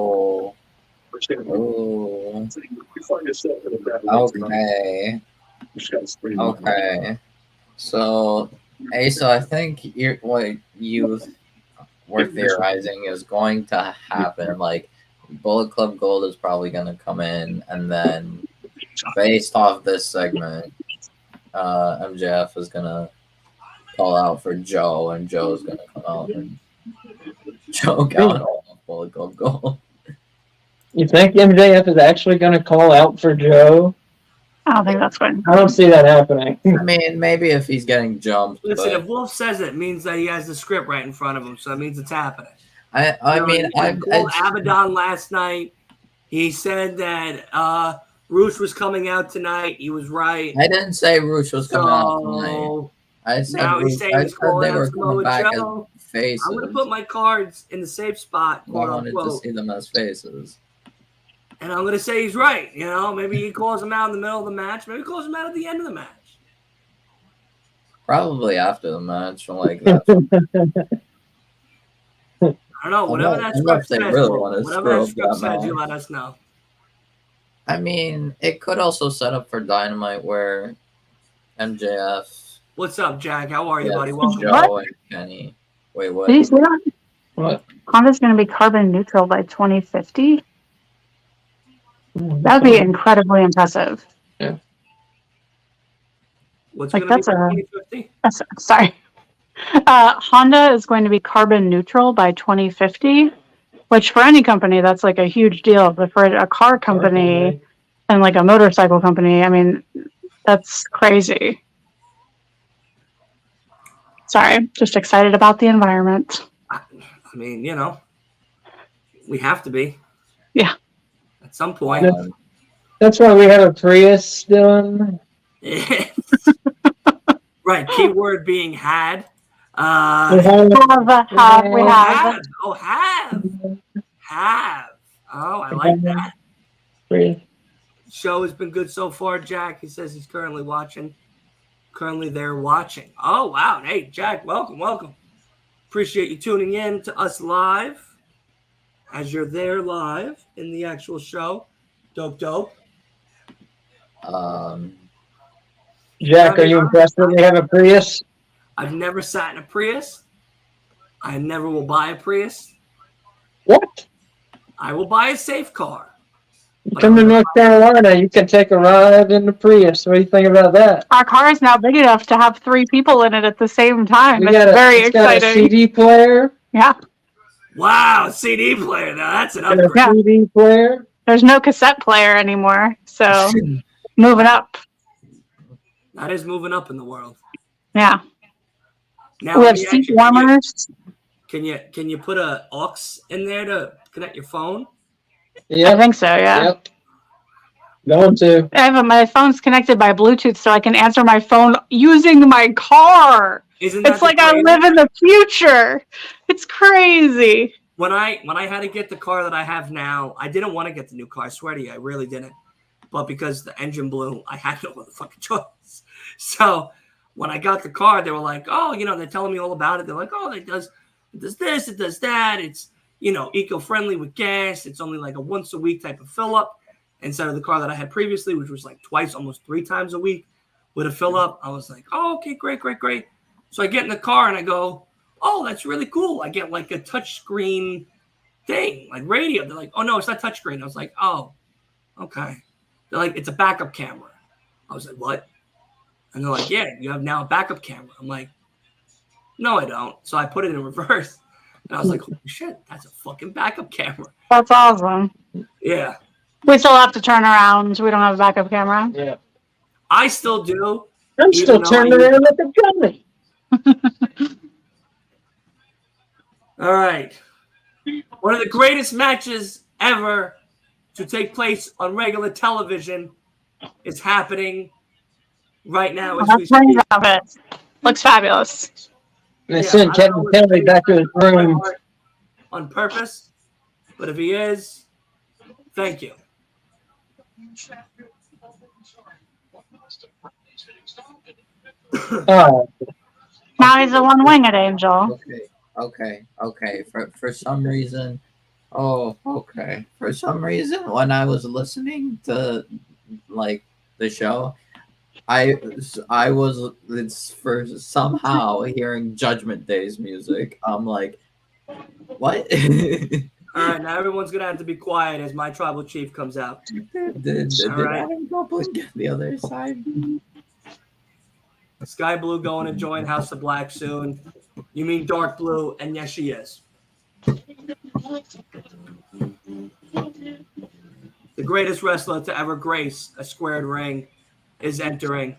Oh. Okay. Okay. So, Asa, I think what you were theorizing is going to happen. Like, Bullet Club Gold is probably going to come in, and then based off this segment, MJF is going to call out for Joe, and Joe's going to come out and choke out all Bullet Club Gold. You think MJF is actually going to call out for Joe? I don't think that's good. I don't see that happening. I mean, maybe if he's getting jumped. Listen, but if Wolf says it means that he has the script right in front of him, so that means it's happening. I mean, I called Abaddon last night. He said that Roosh was coming out tonight. He was right. I didn't say Roosh was coming out tonight. I said, now he's saying he's calling they were out coming back Joe. as faces. I'm going to put my cards in the safe spot, I quote wanted unquote. to see them as faces. And I'm going to say he's right. You know, maybe he calls him out in the middle of the match. Maybe he calls him out at the end of the match. Probably after the match, like that. I don't know. Whatever that script says, you let us know. I mean, it could also set up for Dynamite where MJF. What's up, Jack? How are you, buddy? Welcome. Joe and Kenny. Wait, what? Did you see that? What? Honda's going to be carbon neutral by 2050. That would be incredibly impressive. Yeah. What's like going to be 2050? Sorry. Honda is going to be carbon neutral by 2050, which for any company, that's like a huge deal. But for a car company and like a motorcycle company, I mean, that's crazy. Sorry, just excited about the environment. I mean, you know, we have to be. Yeah. At some point. That's why we have a Prius, Dylan. Right. Keyword being had. We have. Oh, have. Oh, I like that. Show has been good so far, Jack. He says he's currently watching. Currently there watching. Oh, wow. Hey, Jack, welcome. Appreciate you tuning in to us live as you're there live in the actual show. Dope. Jack, are you impressed that we have a Prius? I've never sat in a Prius. I never will buy a Prius. What? I will buy a safe car. Come to North Carolina, you can take a ride in the Prius. What do you think about that? Our car is now big enough to have 3 people in it at the same time. It's very exciting. Got a CD player. Yeah. Wow, CD player. Now that's an upgrade. Yeah. CD player. There's no cassette player anymore, so moving up. That is moving up in the world. Yeah. Now we have seat warmers. Can you put a aux in there to connect your phone? Yeah, I think so. Yeah. Yep. Going to. My phone's connected by Bluetooth, so I can answer my phone using my car. It's like I live in the future. It's crazy. When I had to get the car that I have now, I didn't want to get the new car. I swear to you, I really didn't. But because the engine blew, I had no motherfucking choice. So when I got the car, they were like, "Oh, you know," they're telling me all about it. They're like, "Oh, it does this, it does that. It's, you know, eco-friendly with gas. It's only like a once a week type of fill up instead of the car that I had previously, which was like twice, almost 3 times a week with a fill up." I was like, "Oh, okay, great." So I get in the car and I go, "Oh, that's really cool." I get like a touchscreen thing, like radio. They're like, "Oh no, it's not touchscreen." I was like, "Oh, okay." They're like, "It's a backup camera." I was like, "What?" And they're like, "Yeah, you have now a backup camera." I'm like, "No, I don't." So I put it in reverse. And I was like, "Holy shit, that's a fucking backup camera." That's awesome. Yeah. We still have to turn around. We don't have a backup camera. Yeah. I still do. I'm still turning around like a dummy. All right. One of the greatest matches ever to take place on regular television is happening right now. As we speak. Looks fabulous. They sent Kevin Kelly back to his room on purpose, but if he is, thank you. Oh. Now he's a one-winged angel. Okay. For some reason, for some reason, when I was listening to like the show, I was for somehow hearing Judgment Day's music. I'm like, what? All right, now everyone's gonna have to be quiet as my tribal chief comes out. Did Adam Copeland get the other side? Sky Blue going to join House of Black soon. You mean Dark Blue? And yes, she is. The greatest wrestler to ever grace a squared ring is entering.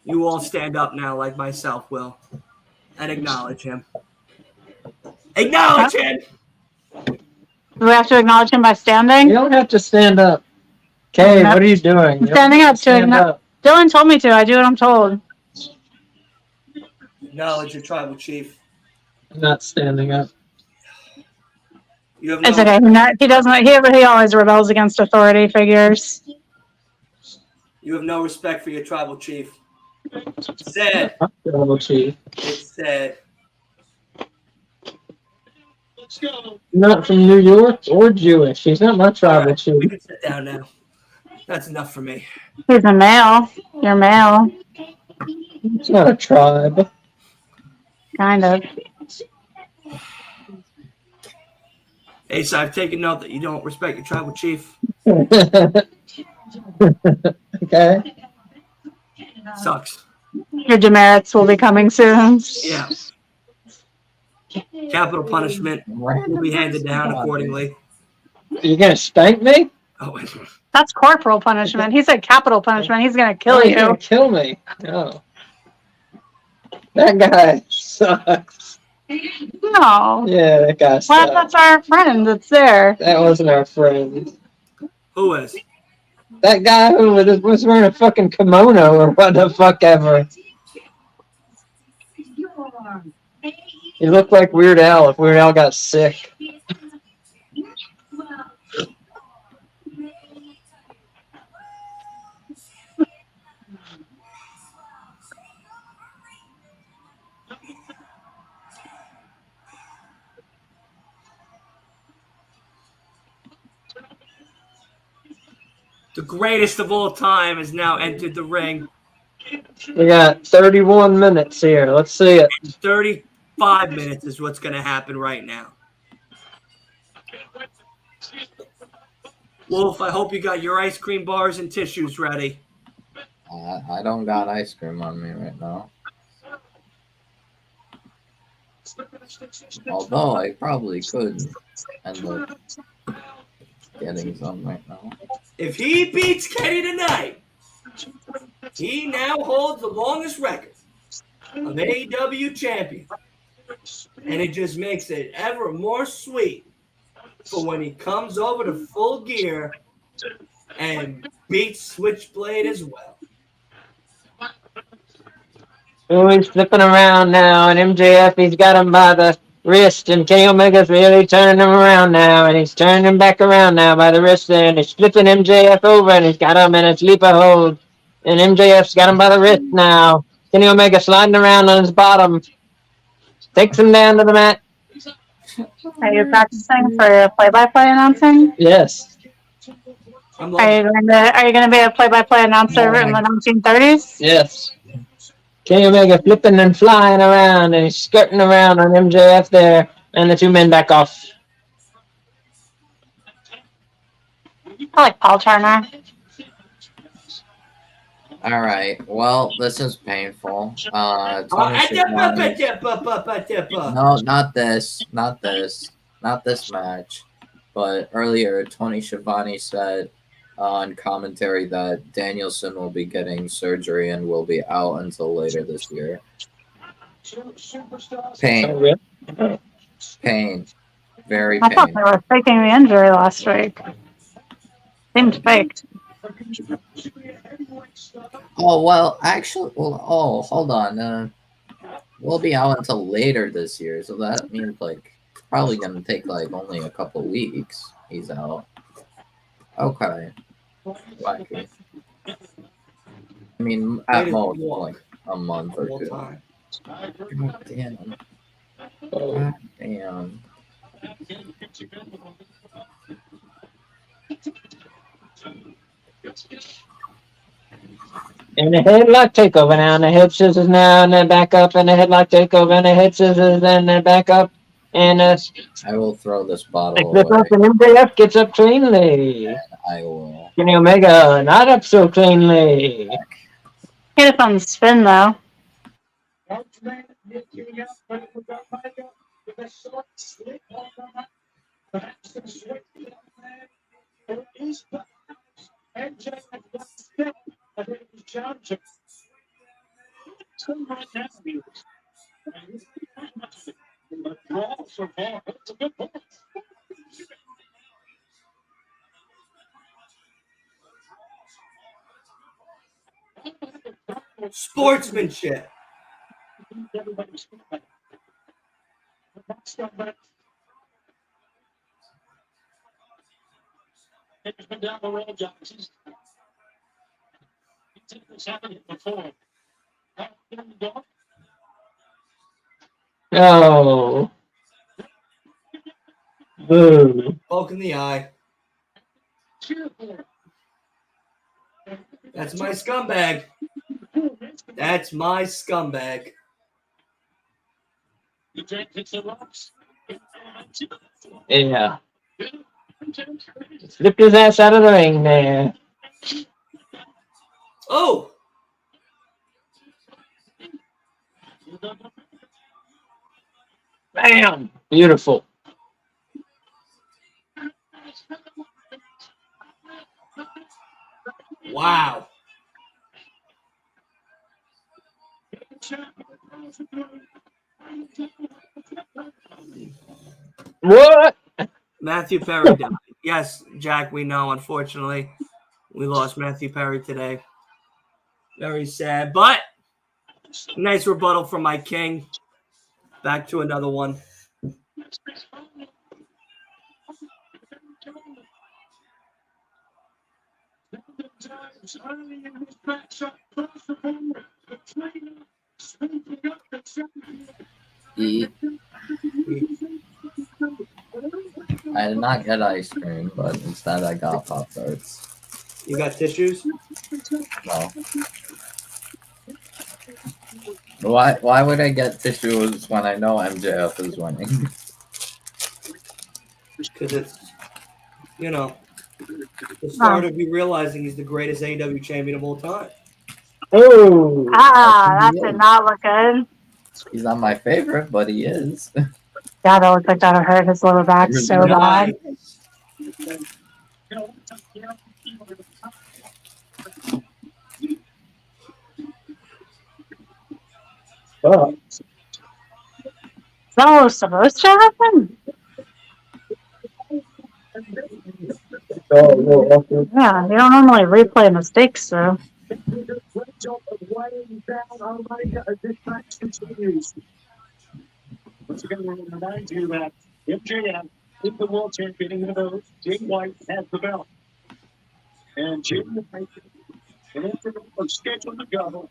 You all stand up now like myself will and acknowledge him. Acknowledge him! Do we have to acknowledge him by standing? You don't have to stand up. Kay, what are you doing? I'm standing up to acknowledge. Dylan told me to. I do what I'm told. Acknowledge your tribal chief. I'm not standing up. You have it's okay. He doesn't. He always rebels against authority figures. You have no respect for your tribal chief. It's sad. Tribal chief. It's sad. Not from New York or Jewish. He's not my tribal chief. We can sit down now. That's enough for me. He's a male. You're male. It's not a tribe. Kind of. Ace, I've taken note that you don't respect your tribal chief. Okay. Sucks. Your demerits will be coming soon. Yeah. Capital punishment will be handed down accordingly. You're gonna spank me? Oh, that's corporal punishment. He said capital punishment. He's gonna kill you. He's gonna kill me. Oh. That guy sucks. No. Yeah, that guy Well, sucks. that's our friend that's there. That wasn't our friend. Who is? That guy who was wearing a fucking kimono or what the fuck ever. He looked like Weird Al if Weird Al got sick. The greatest of all time has now entered the ring. We got 31 minutes here. Let's see it. 35 minutes is what's going to happen right now. Wolf, I hope you got your ice cream bars and tissues ready. I don't got ice cream on me right now. Although I probably could end up getting some right now. If he beats Kenny tonight, he now holds the longest record of AEW champion. And it just makes it ever more sweet for when he comes over to Full Gear and beats Switchblade as well. Oh, he's flipping around now, and MJF, he's got him by the wrist, and Kenny Omega's really turning him around now, and he's turning him back around now by the wrist there, and he's flipping MJF over, and he's got him in a sleeper hold, and MJF's got him by the wrist now. Kenny Omega sliding around on his bottom, takes him down to the mat. Are you practicing for play-by-play announcing? Yes. Are you going to be a play-by-play announcer in the 1930s? Yes. Kenny Omega flipping and flying around, and he's skirting around on MJF there, and the two men back off. I like Paul Turner. All right. Well, this is painful. No, not this. Not this. Not this match. But earlier, Tony Schiavone said on commentary that Danielson will be getting surgery and will be out until later this year. Pain. Pain. Very I thought pain. they were faking the injury last week. Seemed faked. Oh, well, actually, hold on. We'll be out until later this year, so that means, like, probably going to take, like, only a couple weeks. He's out. Okay. Wacky. I mean, at most, like, a month or two. God damn. God damn. And the headlock takeover now, and the head scissors now, and then back up, and the headlock takeover, and the head scissors, and then back up, and I will throw this bottle flip away. up, and MJF gets up cleanly. I will. Kenny Omega not up so cleanly. Hit it on the spin, though. Sportsmanship. Oh. Boo. Poke in the eye. That's my scumbag. That's my scumbag. Yeah. Flipped his ass out of the ring there. Oh! Bam! Beautiful. Wow. What? Matthew Perry died. Yes, Jack, we know. Unfortunately, we lost Matthew Perry today. Very sad, but nice rebuttal from my king. Back to another one. Eat. I did not get ice cream, but instead I got Pop Tarts. You got tissues? No. Why would I get tissues when I know MJF is winning? Because it's, the start of you realizing he's the greatest AEW champion of all time. Oh. That did not look good. He's not my favorite, but he is. Yeah, that looked like that would hurt his lower back so bad. Oh. Is that what was supposed to happen? Yeah, you don't normally replay mistakes, though. Once again, we're going to remind you that MJF is the world champion, even though Jay White has the belt. And Jay White, an incident was scheduled to go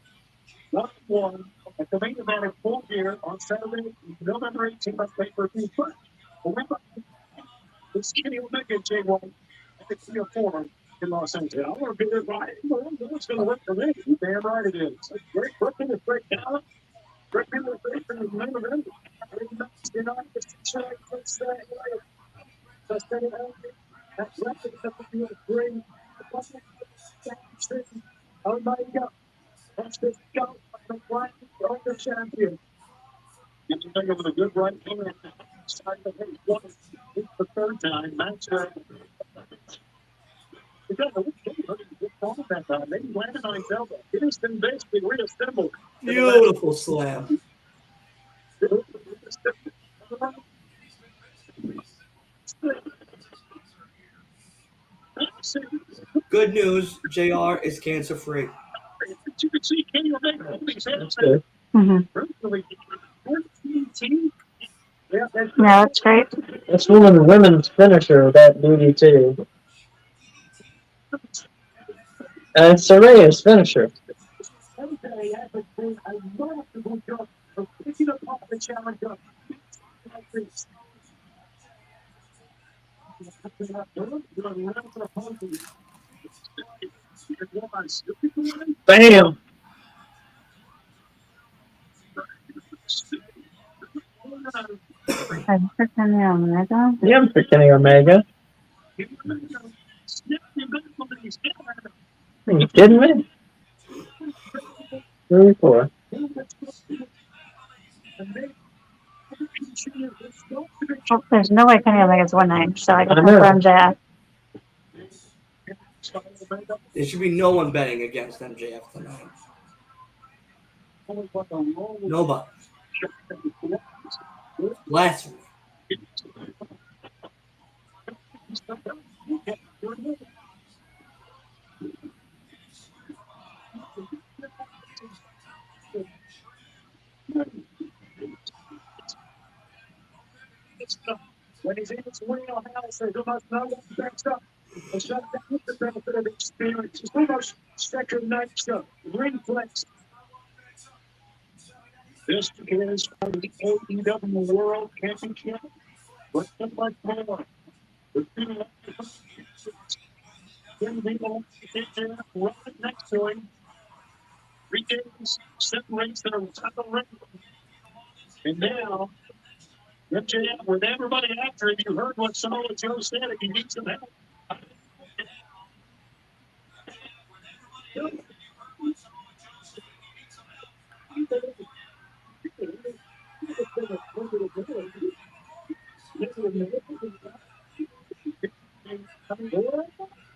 1-1 at the main event of Full Gear on Saturday, November 18th on pay-per-view. But remember, it's Kenny Omega and Jay White at the Kia Forum in Los Angeles. I want to be there, right? It's going to work for me. You damn right it is. Great booking, it's great talent. Great people are great for the main event. Oh my God. That's the scout of the black the champion. You can think of a good right hand. Side of his one. It's the third time. Match that time. They landed on his elbow. It has been basically reassembled. Beautiful slam. Good news, JR is cancer free. You can see Kenny Omega holding his hands. Yeah, that's great. That's one of the women's finisher, that booty too. It's Soraya's finisher. Bam! I'm for Kenny Omega. Yeah, I'm for Kenny Omega. Are you kidding me? 3-4. Oh, there's no way Kenny Omega's 1-9, so I can confirm JF. There should be no one betting against MJF tonight. Nobody. Blasphemy. When he's in his wheelhouse, he must know what backs up. And shut down with the benefit of experience. It's almost second nature, reflex. This is for the AEW World Championship, but so much more. The two people right next to him. 3 days separates their title ring. And now, MJF with everybody after him. You heard what Samoa Joe said. If he needs some help.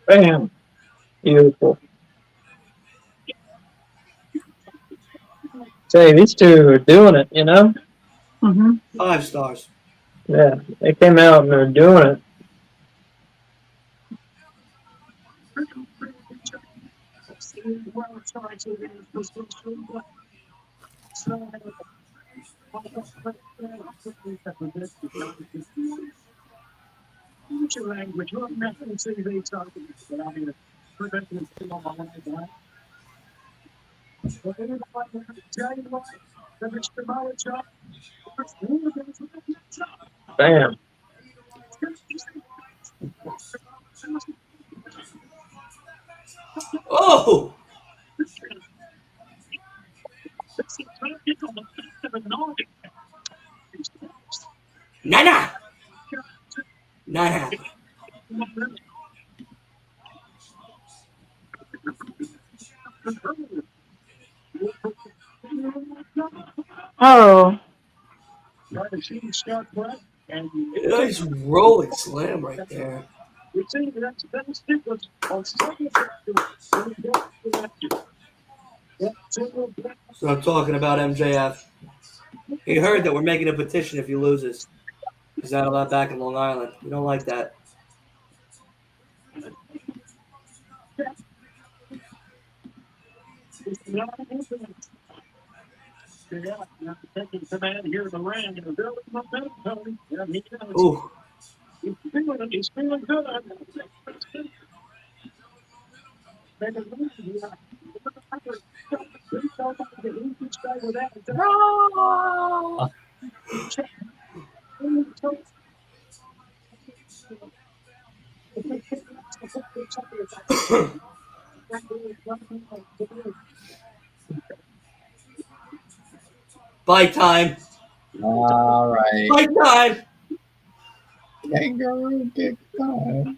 Bam! Beautiful. Say, these two are doing it, you know? Mm-hmm. 5 stars. Yeah, they came out and they're doing it. Language, what message they talking about? Bam. Oh! Nana! Not happening. Oh, Nice rolling slam right there. So I'm talking about MJF. He heard that we're making a petition if he loses. He's not allowed back in Long Island. We don't like that. Ooh. He's feeling good. Bite time. All right. Bite time. Kangaroo kick time.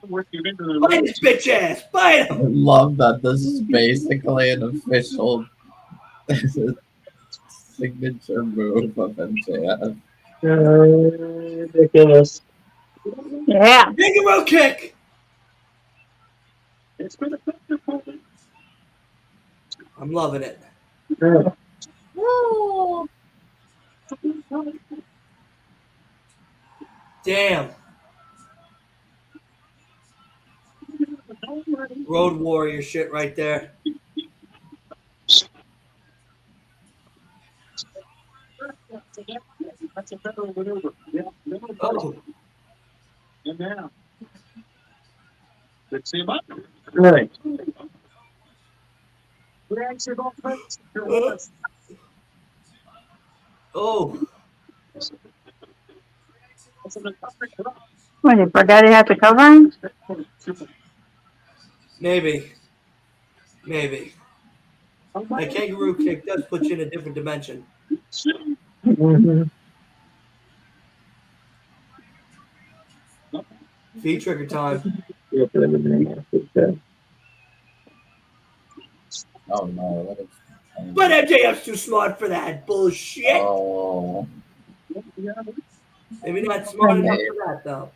Bite his bitch ass. Bite I him. love that this is basically an official signature move of MJF. Ridiculous. yeah. Kangaroo kick. I'm loving it. Yeah. Damn. Road Warrior shit right there. That's a better maneuver. Yeah, Oh. and now. Let's see him up. Right. Oh. What, you forgot he had to cover him? Maybe. Maybe. That kangaroo kick does put you in a different dimension. Mm-hmm. Feet trigger time. Oh no, what is But MJF's too smart for that bullshit. Oh, Maybe not smart enough for that, though.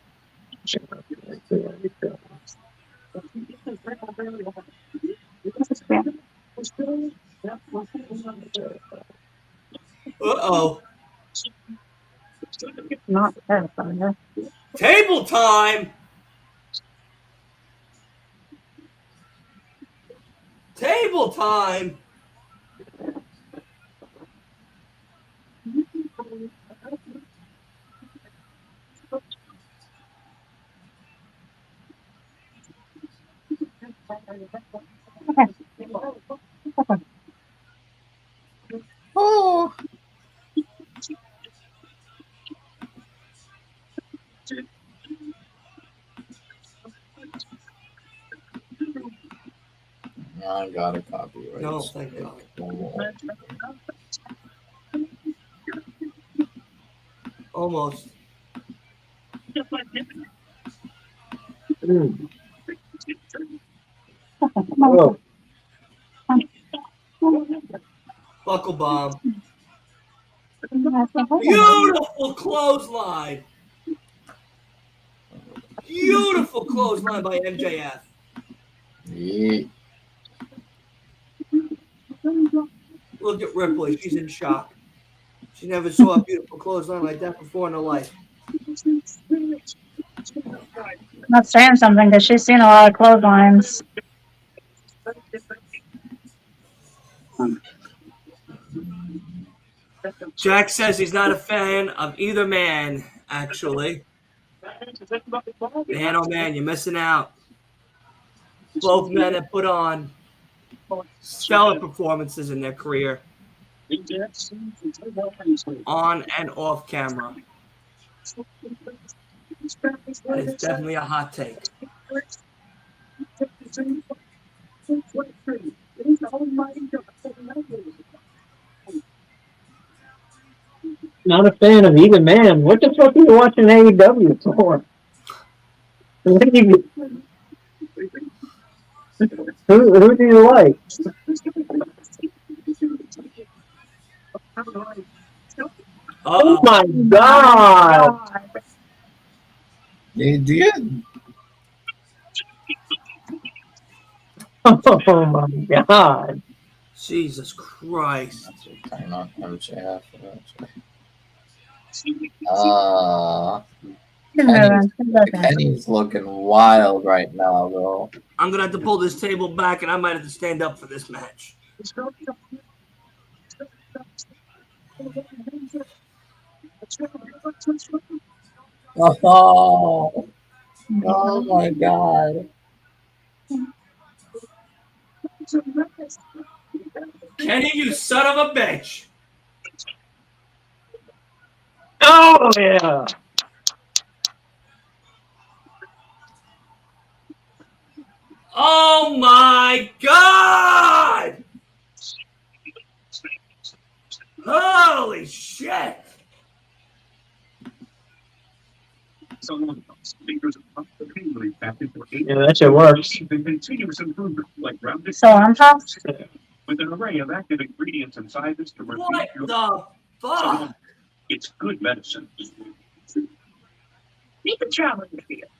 Uh-oh. Not terrifying. Table time! Table time! oh, I got a copyright. No, thank God. Almost. Oh, Buckle bomb. Beautiful clothesline. Beautiful clothesline by MJF. Yeah. Look at Ripley. She's in shock. She never saw a beautiful clothesline like that before in her life. Not saying something because she's seen a lot of clotheslines. Jack says he's not a fan of either man, actually. Man, oh man, you're missing out. Both men have put on stellar performances in their career, on and off camera. And it's definitely a hot take. Not a fan of either man. What the fuck are you watching AEW for? What do you, who do you like? Oh my god! You did. Oh my god! Jesus Christ. Turn on MJF. Kenny's looking wild right now, though. I'm going to have to pull this table back, and I might have to stand up for this match. Oh my god. Kenny, you son of a bitch. Oh yeah! Oh my god! Holy shit! Yeah, that shit works. So I'm tough. With an array of active ingredients inside this to What the fuck? it's good medicine.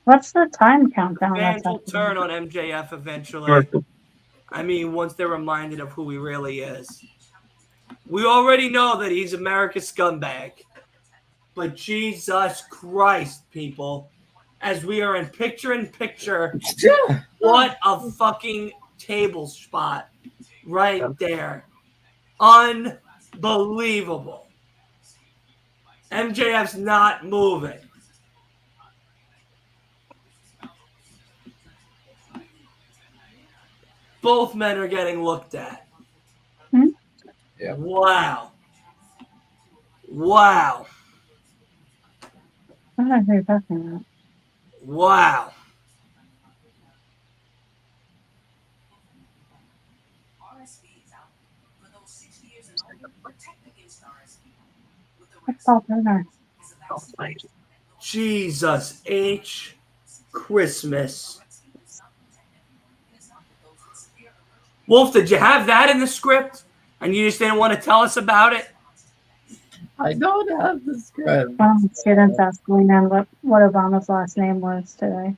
What's the time countdown? Fans That's will up to? turn on MJF eventually. I mean, once they're reminded of who he really is. We already know that he's America's scumbag. But Jesus Christ, people. As we are in picture, what a fucking table spot right there. Unbelievable. MJF's not moving. Both men are getting looked at. Hmm? Yeah. Wow. Wow. I don't know who you're talking about. Wow. That's Paul Turner. Jesus H. Christmas. Wolf, did you have that in the script? And you just didn't want to tell us about it? I don't have the script. Well, students asking them what Obama's last name was today.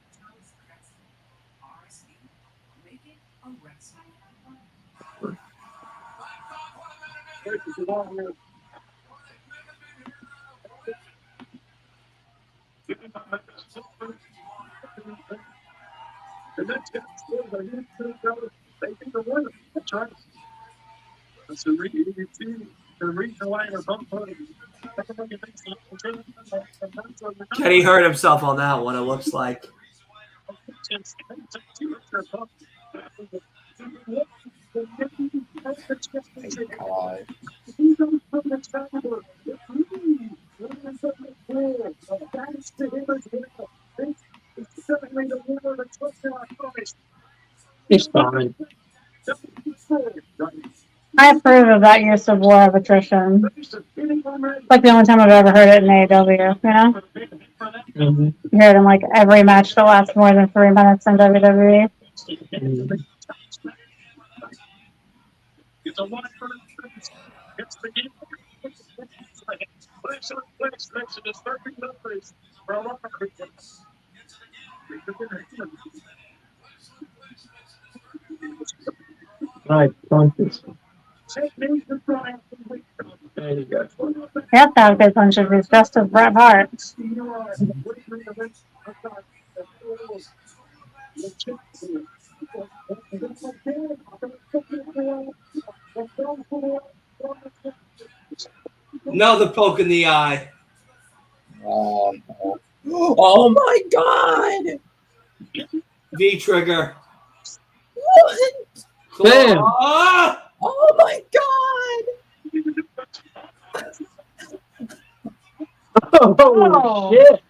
Kenny hurt himself on that one, it looks like. God. He's fine. I approve of that use of war of attrition. Like the only time I've ever heard it in AEW, you know? Mm-hmm. You hear it in like every match that lasts more than 3 minutes in WWE. Mm-hmm. Right, punches. There you go. You have to have a good punch if he's best of Bret Hart. Another poke in the eye. Oh, no. Oh my god! V trigger. What? Damn. Oh my god! Oh, shit.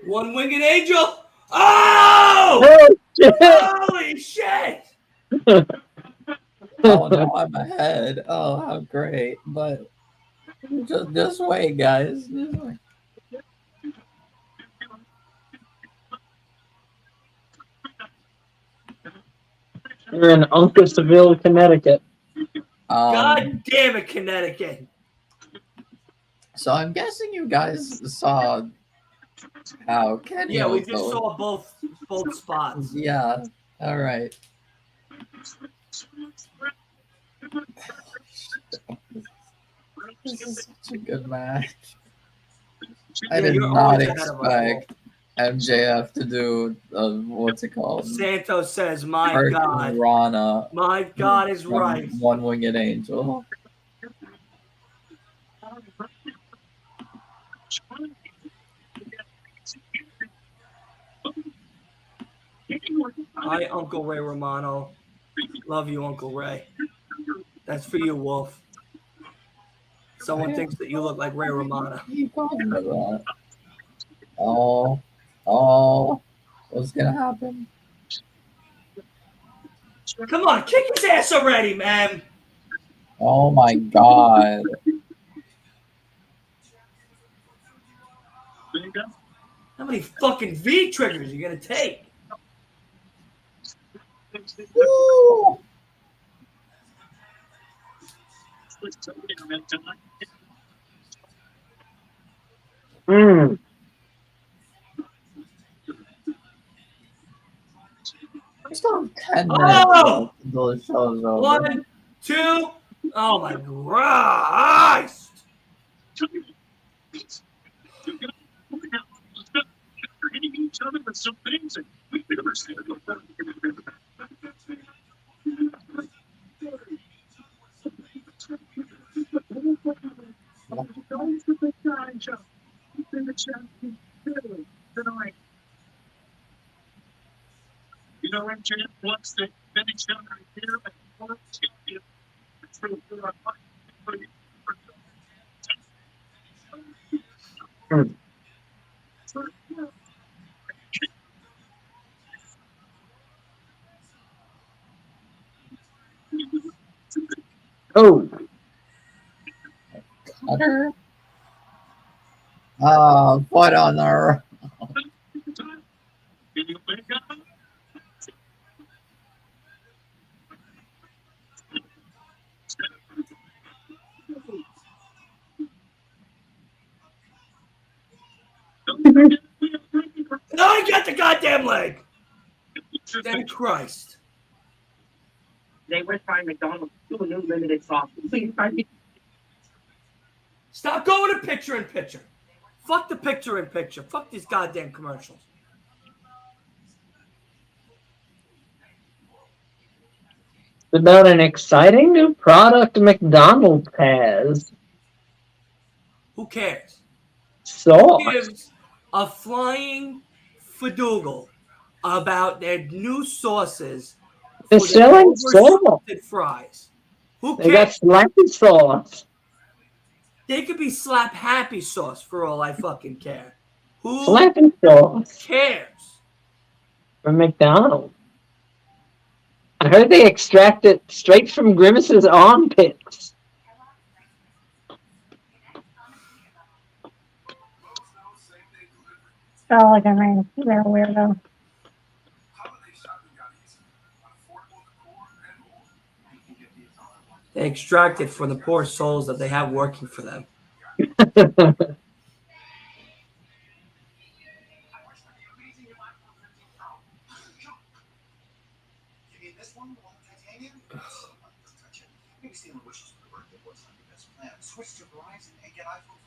What One winged angel. Oh! Oh, shit. Holy shit! Oh no, I'm ahead. Oh, how great! But just wait, guys. Just wait. We're in Uncasville, Connecticut. God damn it, Connecticut. So I'm guessing you guys saw how Kenny. Yeah, we just saw both spots. Yeah. All right. This is such a good match. I did you're not always ahead of us, expect MJF to do what's it called? Santos says, "My Hurricane God, Rana my God is from right." One Winged Angel. Hi, Uncle Ray Romano. Love you, Uncle Ray. That's for you, Wolf. Someone thinks that you look like Ray Romano. What are you talking about? Oh, what's gonna happen? Come on, kick his ass already, man. Oh my god. How many fucking V triggers are you gonna take? Woo! Mm. We still have 10 minutes Oh! until the show's over. 1, 2. Oh my Christ! Mm. Oh. Cutter? What on earth? No, I got the goddamn leg. Thank Christ. They were trying McDonald's do a new limited sauce. Please try me. Stop going to picture in picture. Fuck the picture in picture. Fuck these goddamn commercials. It's about an exciting new product McDonald's has. Who cares? Sauce. Who gives a flying fadoogle about their new sauces They're for their selling sauce. over-salted fries? Who They got cares? slappy sauce. They could be slap happy sauce for all I fucking care. Who Slappy sauce cares? from McDonald's. I heard they extract it straight from Grimace's armpits. Oh, like I mean, they're weirdo. They extract it from the poor souls that they have working for them.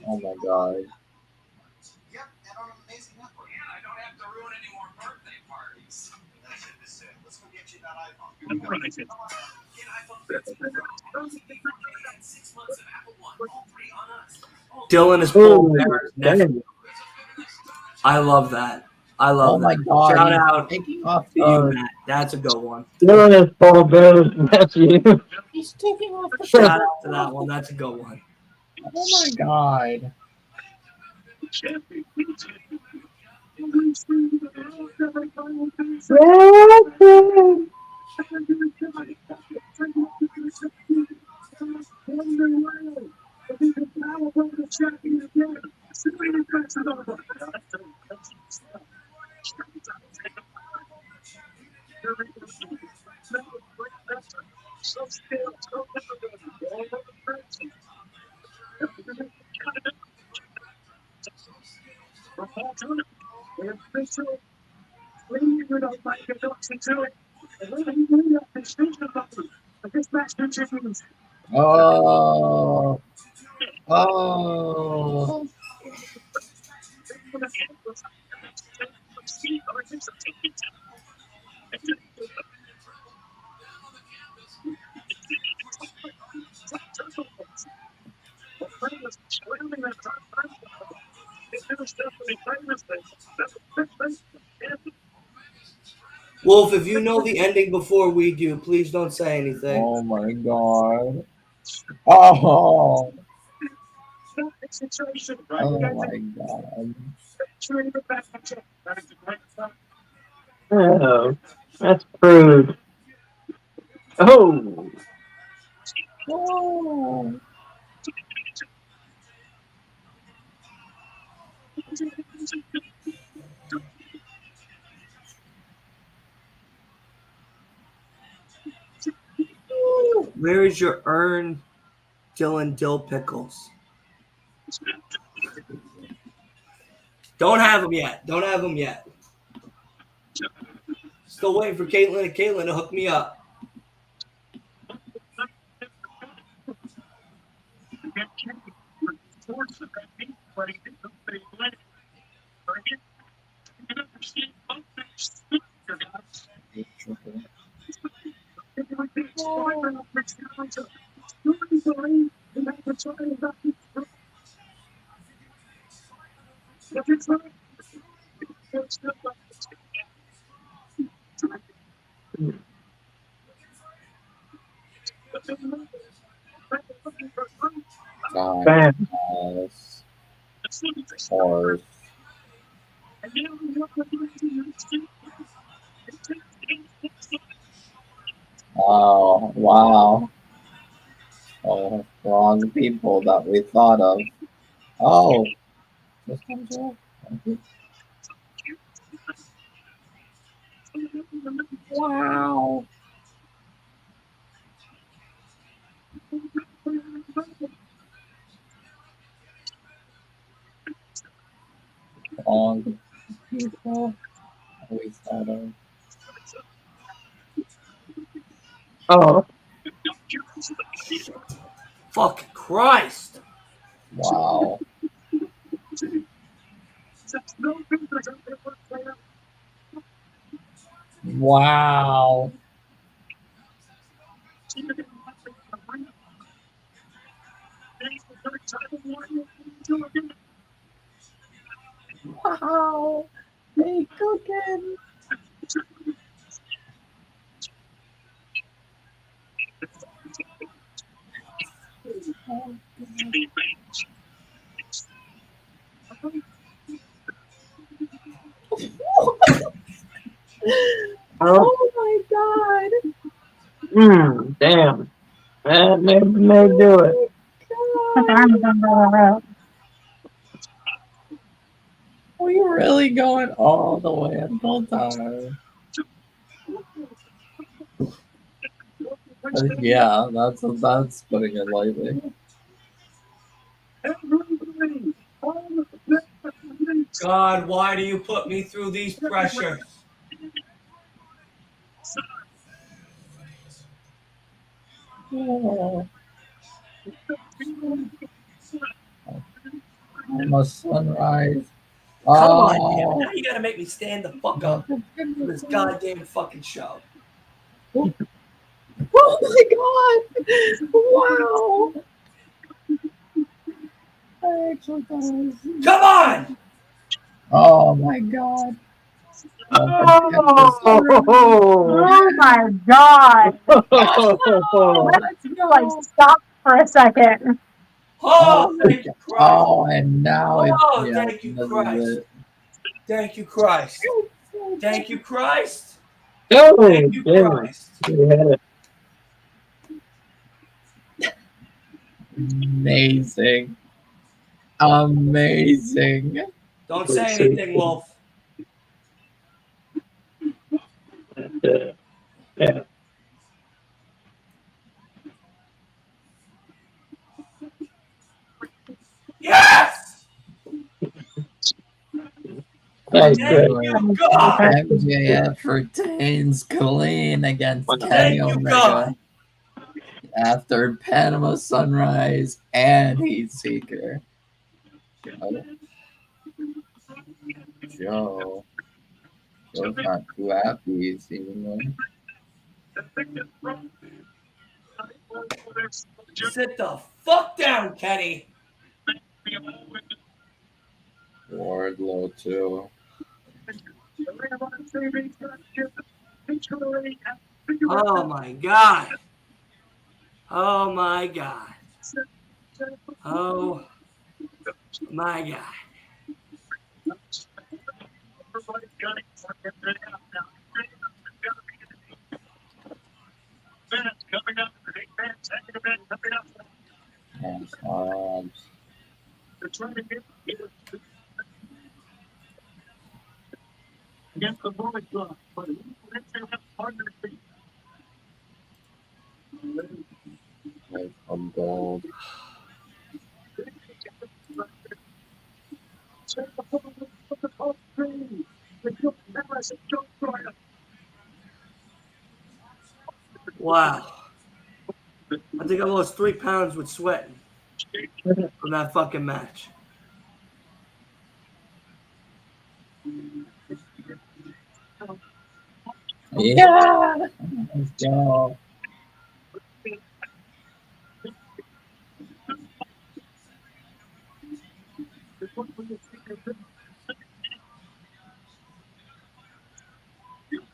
Oh my god. Dylan is Paul Bearer's nephew. I love that. I love Oh my that. god. Shout he's out taking off. to you, Matt. That's a good one. Dylan is Paul Bear's nephew. He's taking off the Shout out to that one. That's a good one. Oh my god. Oh. Oh. Wolf, if you know the ending before we do, please don't say anything. Oh my god. Oh. Oh my god. Oh, that's crude. Oh. Oh. Where is your urn, Dylan Dill Pickles? Don't have them yet. Don't have them yet. Still waiting for Caitlin and Caitlin to hook me up. God. Bam. Yes. Horse. Oh, wow. Oh, wrong people that we thought of. Oh. This one's off. Okay. Wow. Wrong people that we thought of. Oh. Fucking Christ. Wow. Wow. Wow. They cooking. Oh my god. Damn. That may do it. Are you really going all the way until time? Yeah, that's putting it lightly. God, why do you put me through these pressures? Oh. Almost sunrise. Come on, damn it. Oh. Now you gotta make me stand the fuck up for this goddamn fucking show. Oh my god! Wow! I actually thought it was... Come on! Oh my god! Oh my god! Let's Like, go! stop for a second. Oh, thank you, Christ. Oh, and now it's... Oh, yeah, thank you, this is Christ. it. Thank you, Christ. Thank you, Christ. Oh, Thank you, damn. Christ. You had it. Amazing. Amazing. Don't say anything, Wolf. Yeah. Yes! Nice, Thank good. you, God. MJF retains clean against Kenny Thank you, Omega God. after Panama Sunrise and Heat Seeker. Oh. Joe's not too happy seemingly. Sit the fuck down, Kenny. Wardlow too. Oh my God. Oh my God. Oh my God. Yes, Against the Bullet Club, but let's have partnership. on gold. Wow. I think I lost 3 pounds with sweating from that fucking match. Yeah! Let's go.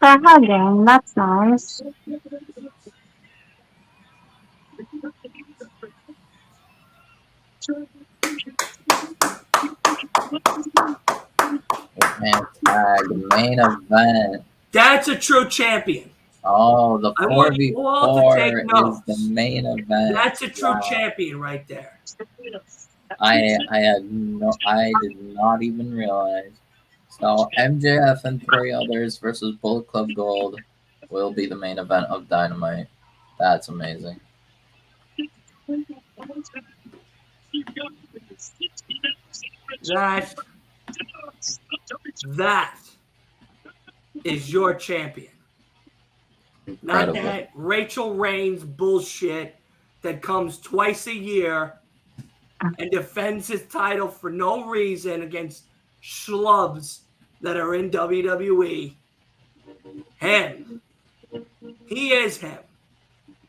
They're hugging. That's nice. Man, tag main event. That's a true champion. Oh, the I want you all to take 4v4 is notes. the main event. That's a true Wow. champion right there. I did not even realize. So MJF and 3 others versus Bullet Club Gold will be the main event of Dynamite. That's amazing. That is your champion. Incredible. Not that Rachel Reigns bullshit that comes twice a year and defends his title for no reason against schlubs that are in WWE. Him. He is him.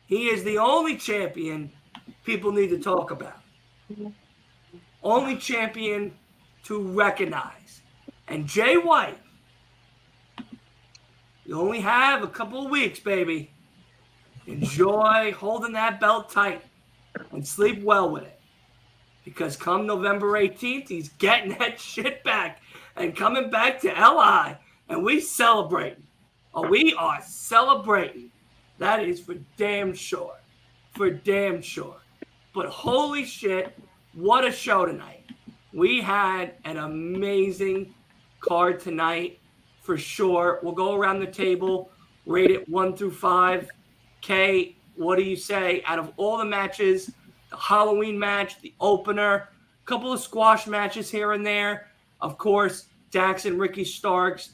He is the only champion people need to talk about. Only champion to recognize. And Jay White, you only have a couple of weeks, baby. Enjoy holding that belt tight and sleep well with it. Because come November 18th, he's getting that shit back and coming back to LI. And we celebrating. Oh, we are celebrating. That is for damn sure. For damn sure. But holy shit, what a show tonight. We had an amazing card tonight for sure. We'll go around the table, rate it 1 through 5. Kay, what do you say? Out of all the matches, the Halloween match, the opener, a couple of squash matches here and there, of course, Dax and Ricky Starks,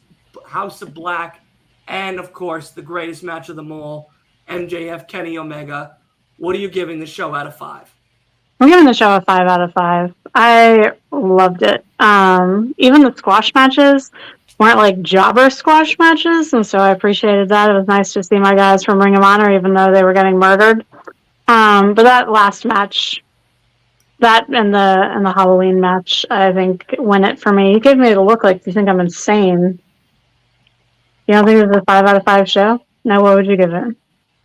House of Black, and of course, the greatest match of them all, MJF Kenny Omega. what are you giving the show out of 5? I'm giving the show a 5 out of 5. I loved it. Even the squash matches weren't like jobber squash matches, and so I appreciated that. It was nice to see my guys from Ring of Honor, even though they were getting murdered. But that last match, that and the Halloween match, I think win it for me. You gave me the look like you think I'm insane. You don't think it was a 5 out of 5 show? No, what would you give it?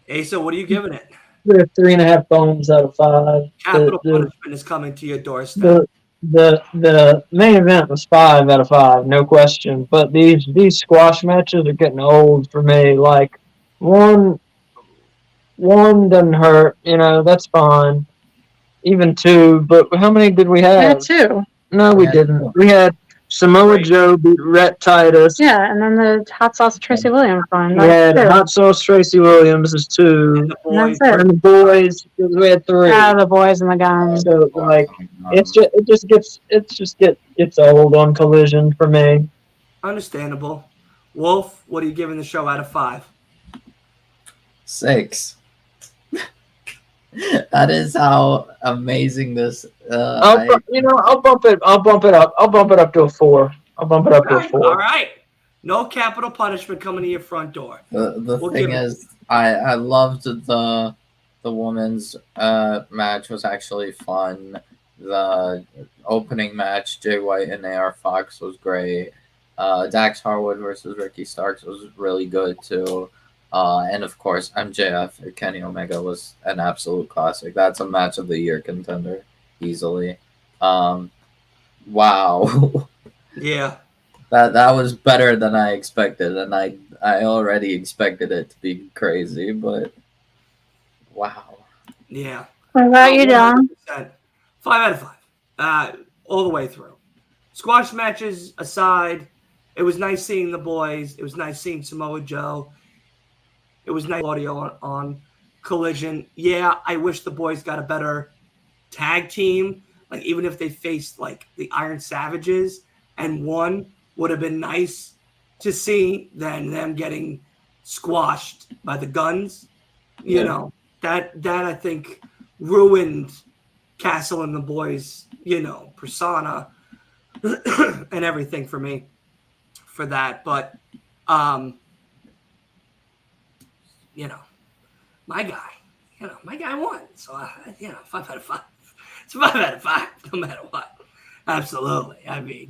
Asa, what are you giving it? 3.5 bones out of 5. Capital Punishment is coming to your doorstep. The main event was 5 out of 5, no question. But these squash matches are getting old for me. Like one doesn't hurt, that's fine. Even 2, but how many did we have? We had 2. No, we didn't. We had Samoa Joe beat Rhett Titus. Yeah, and then the hot sauce Tracy Williams one. We had hot sauce Tracy Williams is 2. And the boys. And the boys, we had 3. Yeah, the boys and the guns. So like, it just gets old on Collision for me. Understandable. Wolf, what are you giving the show out of 5? 6. That is how amazing this. I'll bump it up. I'll bump it up to a 4. I'll bump it up to a 4. All right. No capital punishment coming to your front door. The thing is, I loved the women's match was actually fun. The opening match, Jay White and AR Fox, was great. Dax Harwood versus Ricky Starks was really good too. And of course, MJF and Kenny Omega was an absolute classic. That's a match of the year contender easily. Wow. Yeah. That was better than I expected, and I already expected it to be crazy, but wow. Yeah. What about you, John? 5 out of 5. All the way through. Squash matches aside, it was nice seeing the boys. It was nice seeing Samoa Joe. It was nice audio on Collision. Yeah, I wish the boys got a better tag team. Like, even if they faced, like, the Iron Savages and won, would have been nice to see than them getting squashed by the Guns. You know, that I think ruined Castle and the boys, persona and everything for me for that. But, my guy won. So, 5 out of 5. It's 5 out of 5, no matter what. Absolutely. I mean,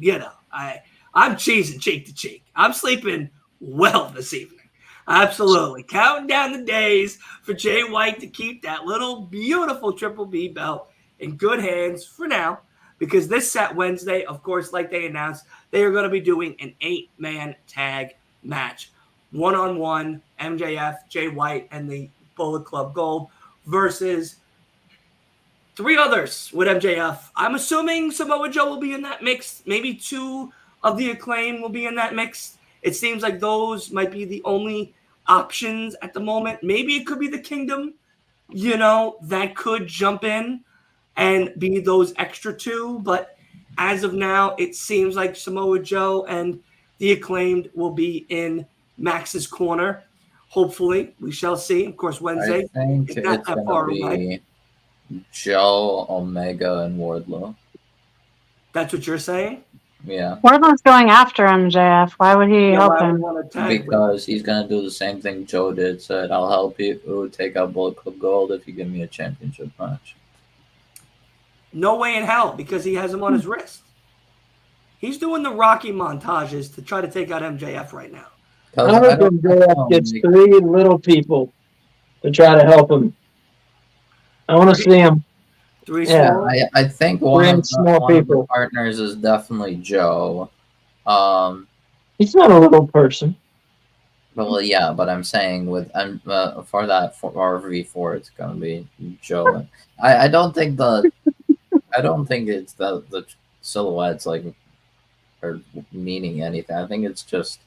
I'm cheesing cheek to cheek. I'm sleeping well this evening. Absolutely. Counting down the days for Jay White to keep that little beautiful Triple B belt in good hands for now. Because this Wednesday, of course, like they announced, they are going to be doing an 8-man tag match. 1-on-1, MJF, Jay White, and the Bullet Club Gold versus 3 others with MJF. I'm assuming Samoa Joe will be in that mix. Maybe 2 of the Acclaim will be in that mix. It seems like those might be the only options at the moment. Maybe it could be the Kingdom, that could jump in and be those extra 2. But as of now, it seems like Samoa Joe and the Acclaimed will be in Max's corner. Hopefully, we shall see. Of course, Wednesday. I think it's going to be Joe, Omega, and Wardlow. That's what you're saying? Yeah. Wardlow's going after MJF. Why would he help him? Because he's going to do the same thing Joe did. Said, I'll help you take out Bullet Club Gold if you give me a championship match. No way in hell, because he has him on his wrist. He's doing the Rocky montages to try to take out MJF right now. I hope MJF gets 3 little people to try to help him. I want to see him. 3 small? I think one of the partners is definitely Joe. He's not a little person. Well, yeah, but I'm saying for RV4, it's gonna be Joe. I don't think it's the silhouettes are meaning anything. I think it's just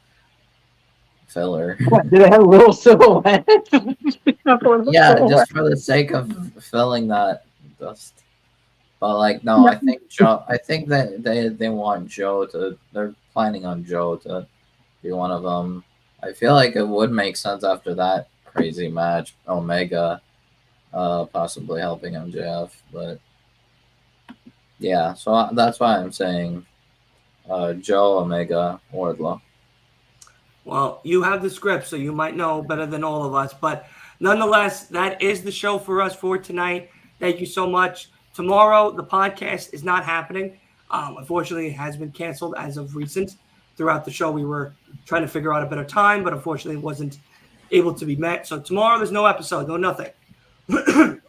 filler. What, do they have little silhouettes? Yeah, just for the sake of filling that dust. But no, I think Joe. I think that they want Joe to. They're planning on Joe to be one of them. I feel like it would make sense after that crazy match, Omega possibly helping MJF. But yeah, so that's why I'm saying Joe, Omega, Wardlow. Well, you have the script, so you might know better than all of us. But nonetheless, that is the show for us for tonight. Thank you so much. Tomorrow, the podcast is not happening. Unfortunately, it has been canceled as of recent. Throughout the show, we were trying to figure out a better time, but unfortunately, it wasn't able to be met. So tomorrow, there's no episode, no nothing.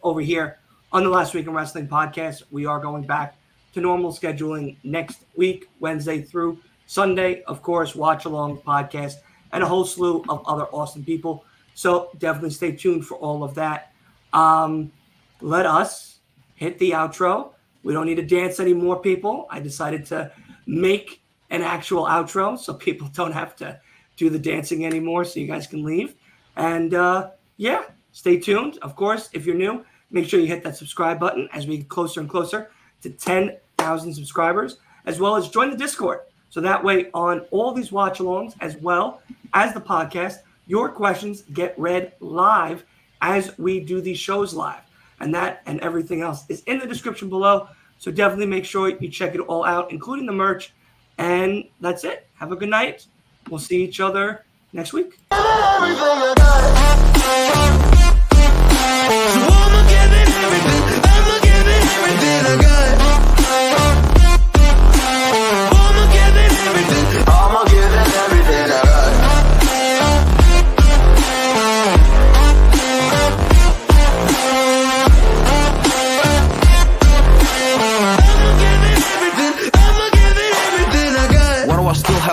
Over here on the Last Week in Wrestling podcast, we are going back to normal scheduling next week, Wednesday through Sunday. Of course, watch along podcast and a whole slew of other awesome people. So definitely stay tuned for all of that. Let us hit the outro. We don't need to dance anymore, people. I decided to make an actual outro so people don't have to do the dancing anymore, so you guys can leave. And yeah, stay tuned. Of course, if you're new, make sure you hit that subscribe button as we get closer and closer to 10,000 subscribers, as well as join the Discord. So that way, on all these watch-alongs, as well as the podcast, your questions get read live as we do these shows live. And that and everything else is in the description below. So definitely make sure you check it all out, including the merch. And that's it. Have a good night. We'll see each other next week.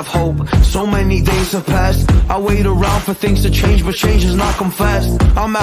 Hope. So many days have passed. I wait around for things to change, but change has not come fast. I'm asking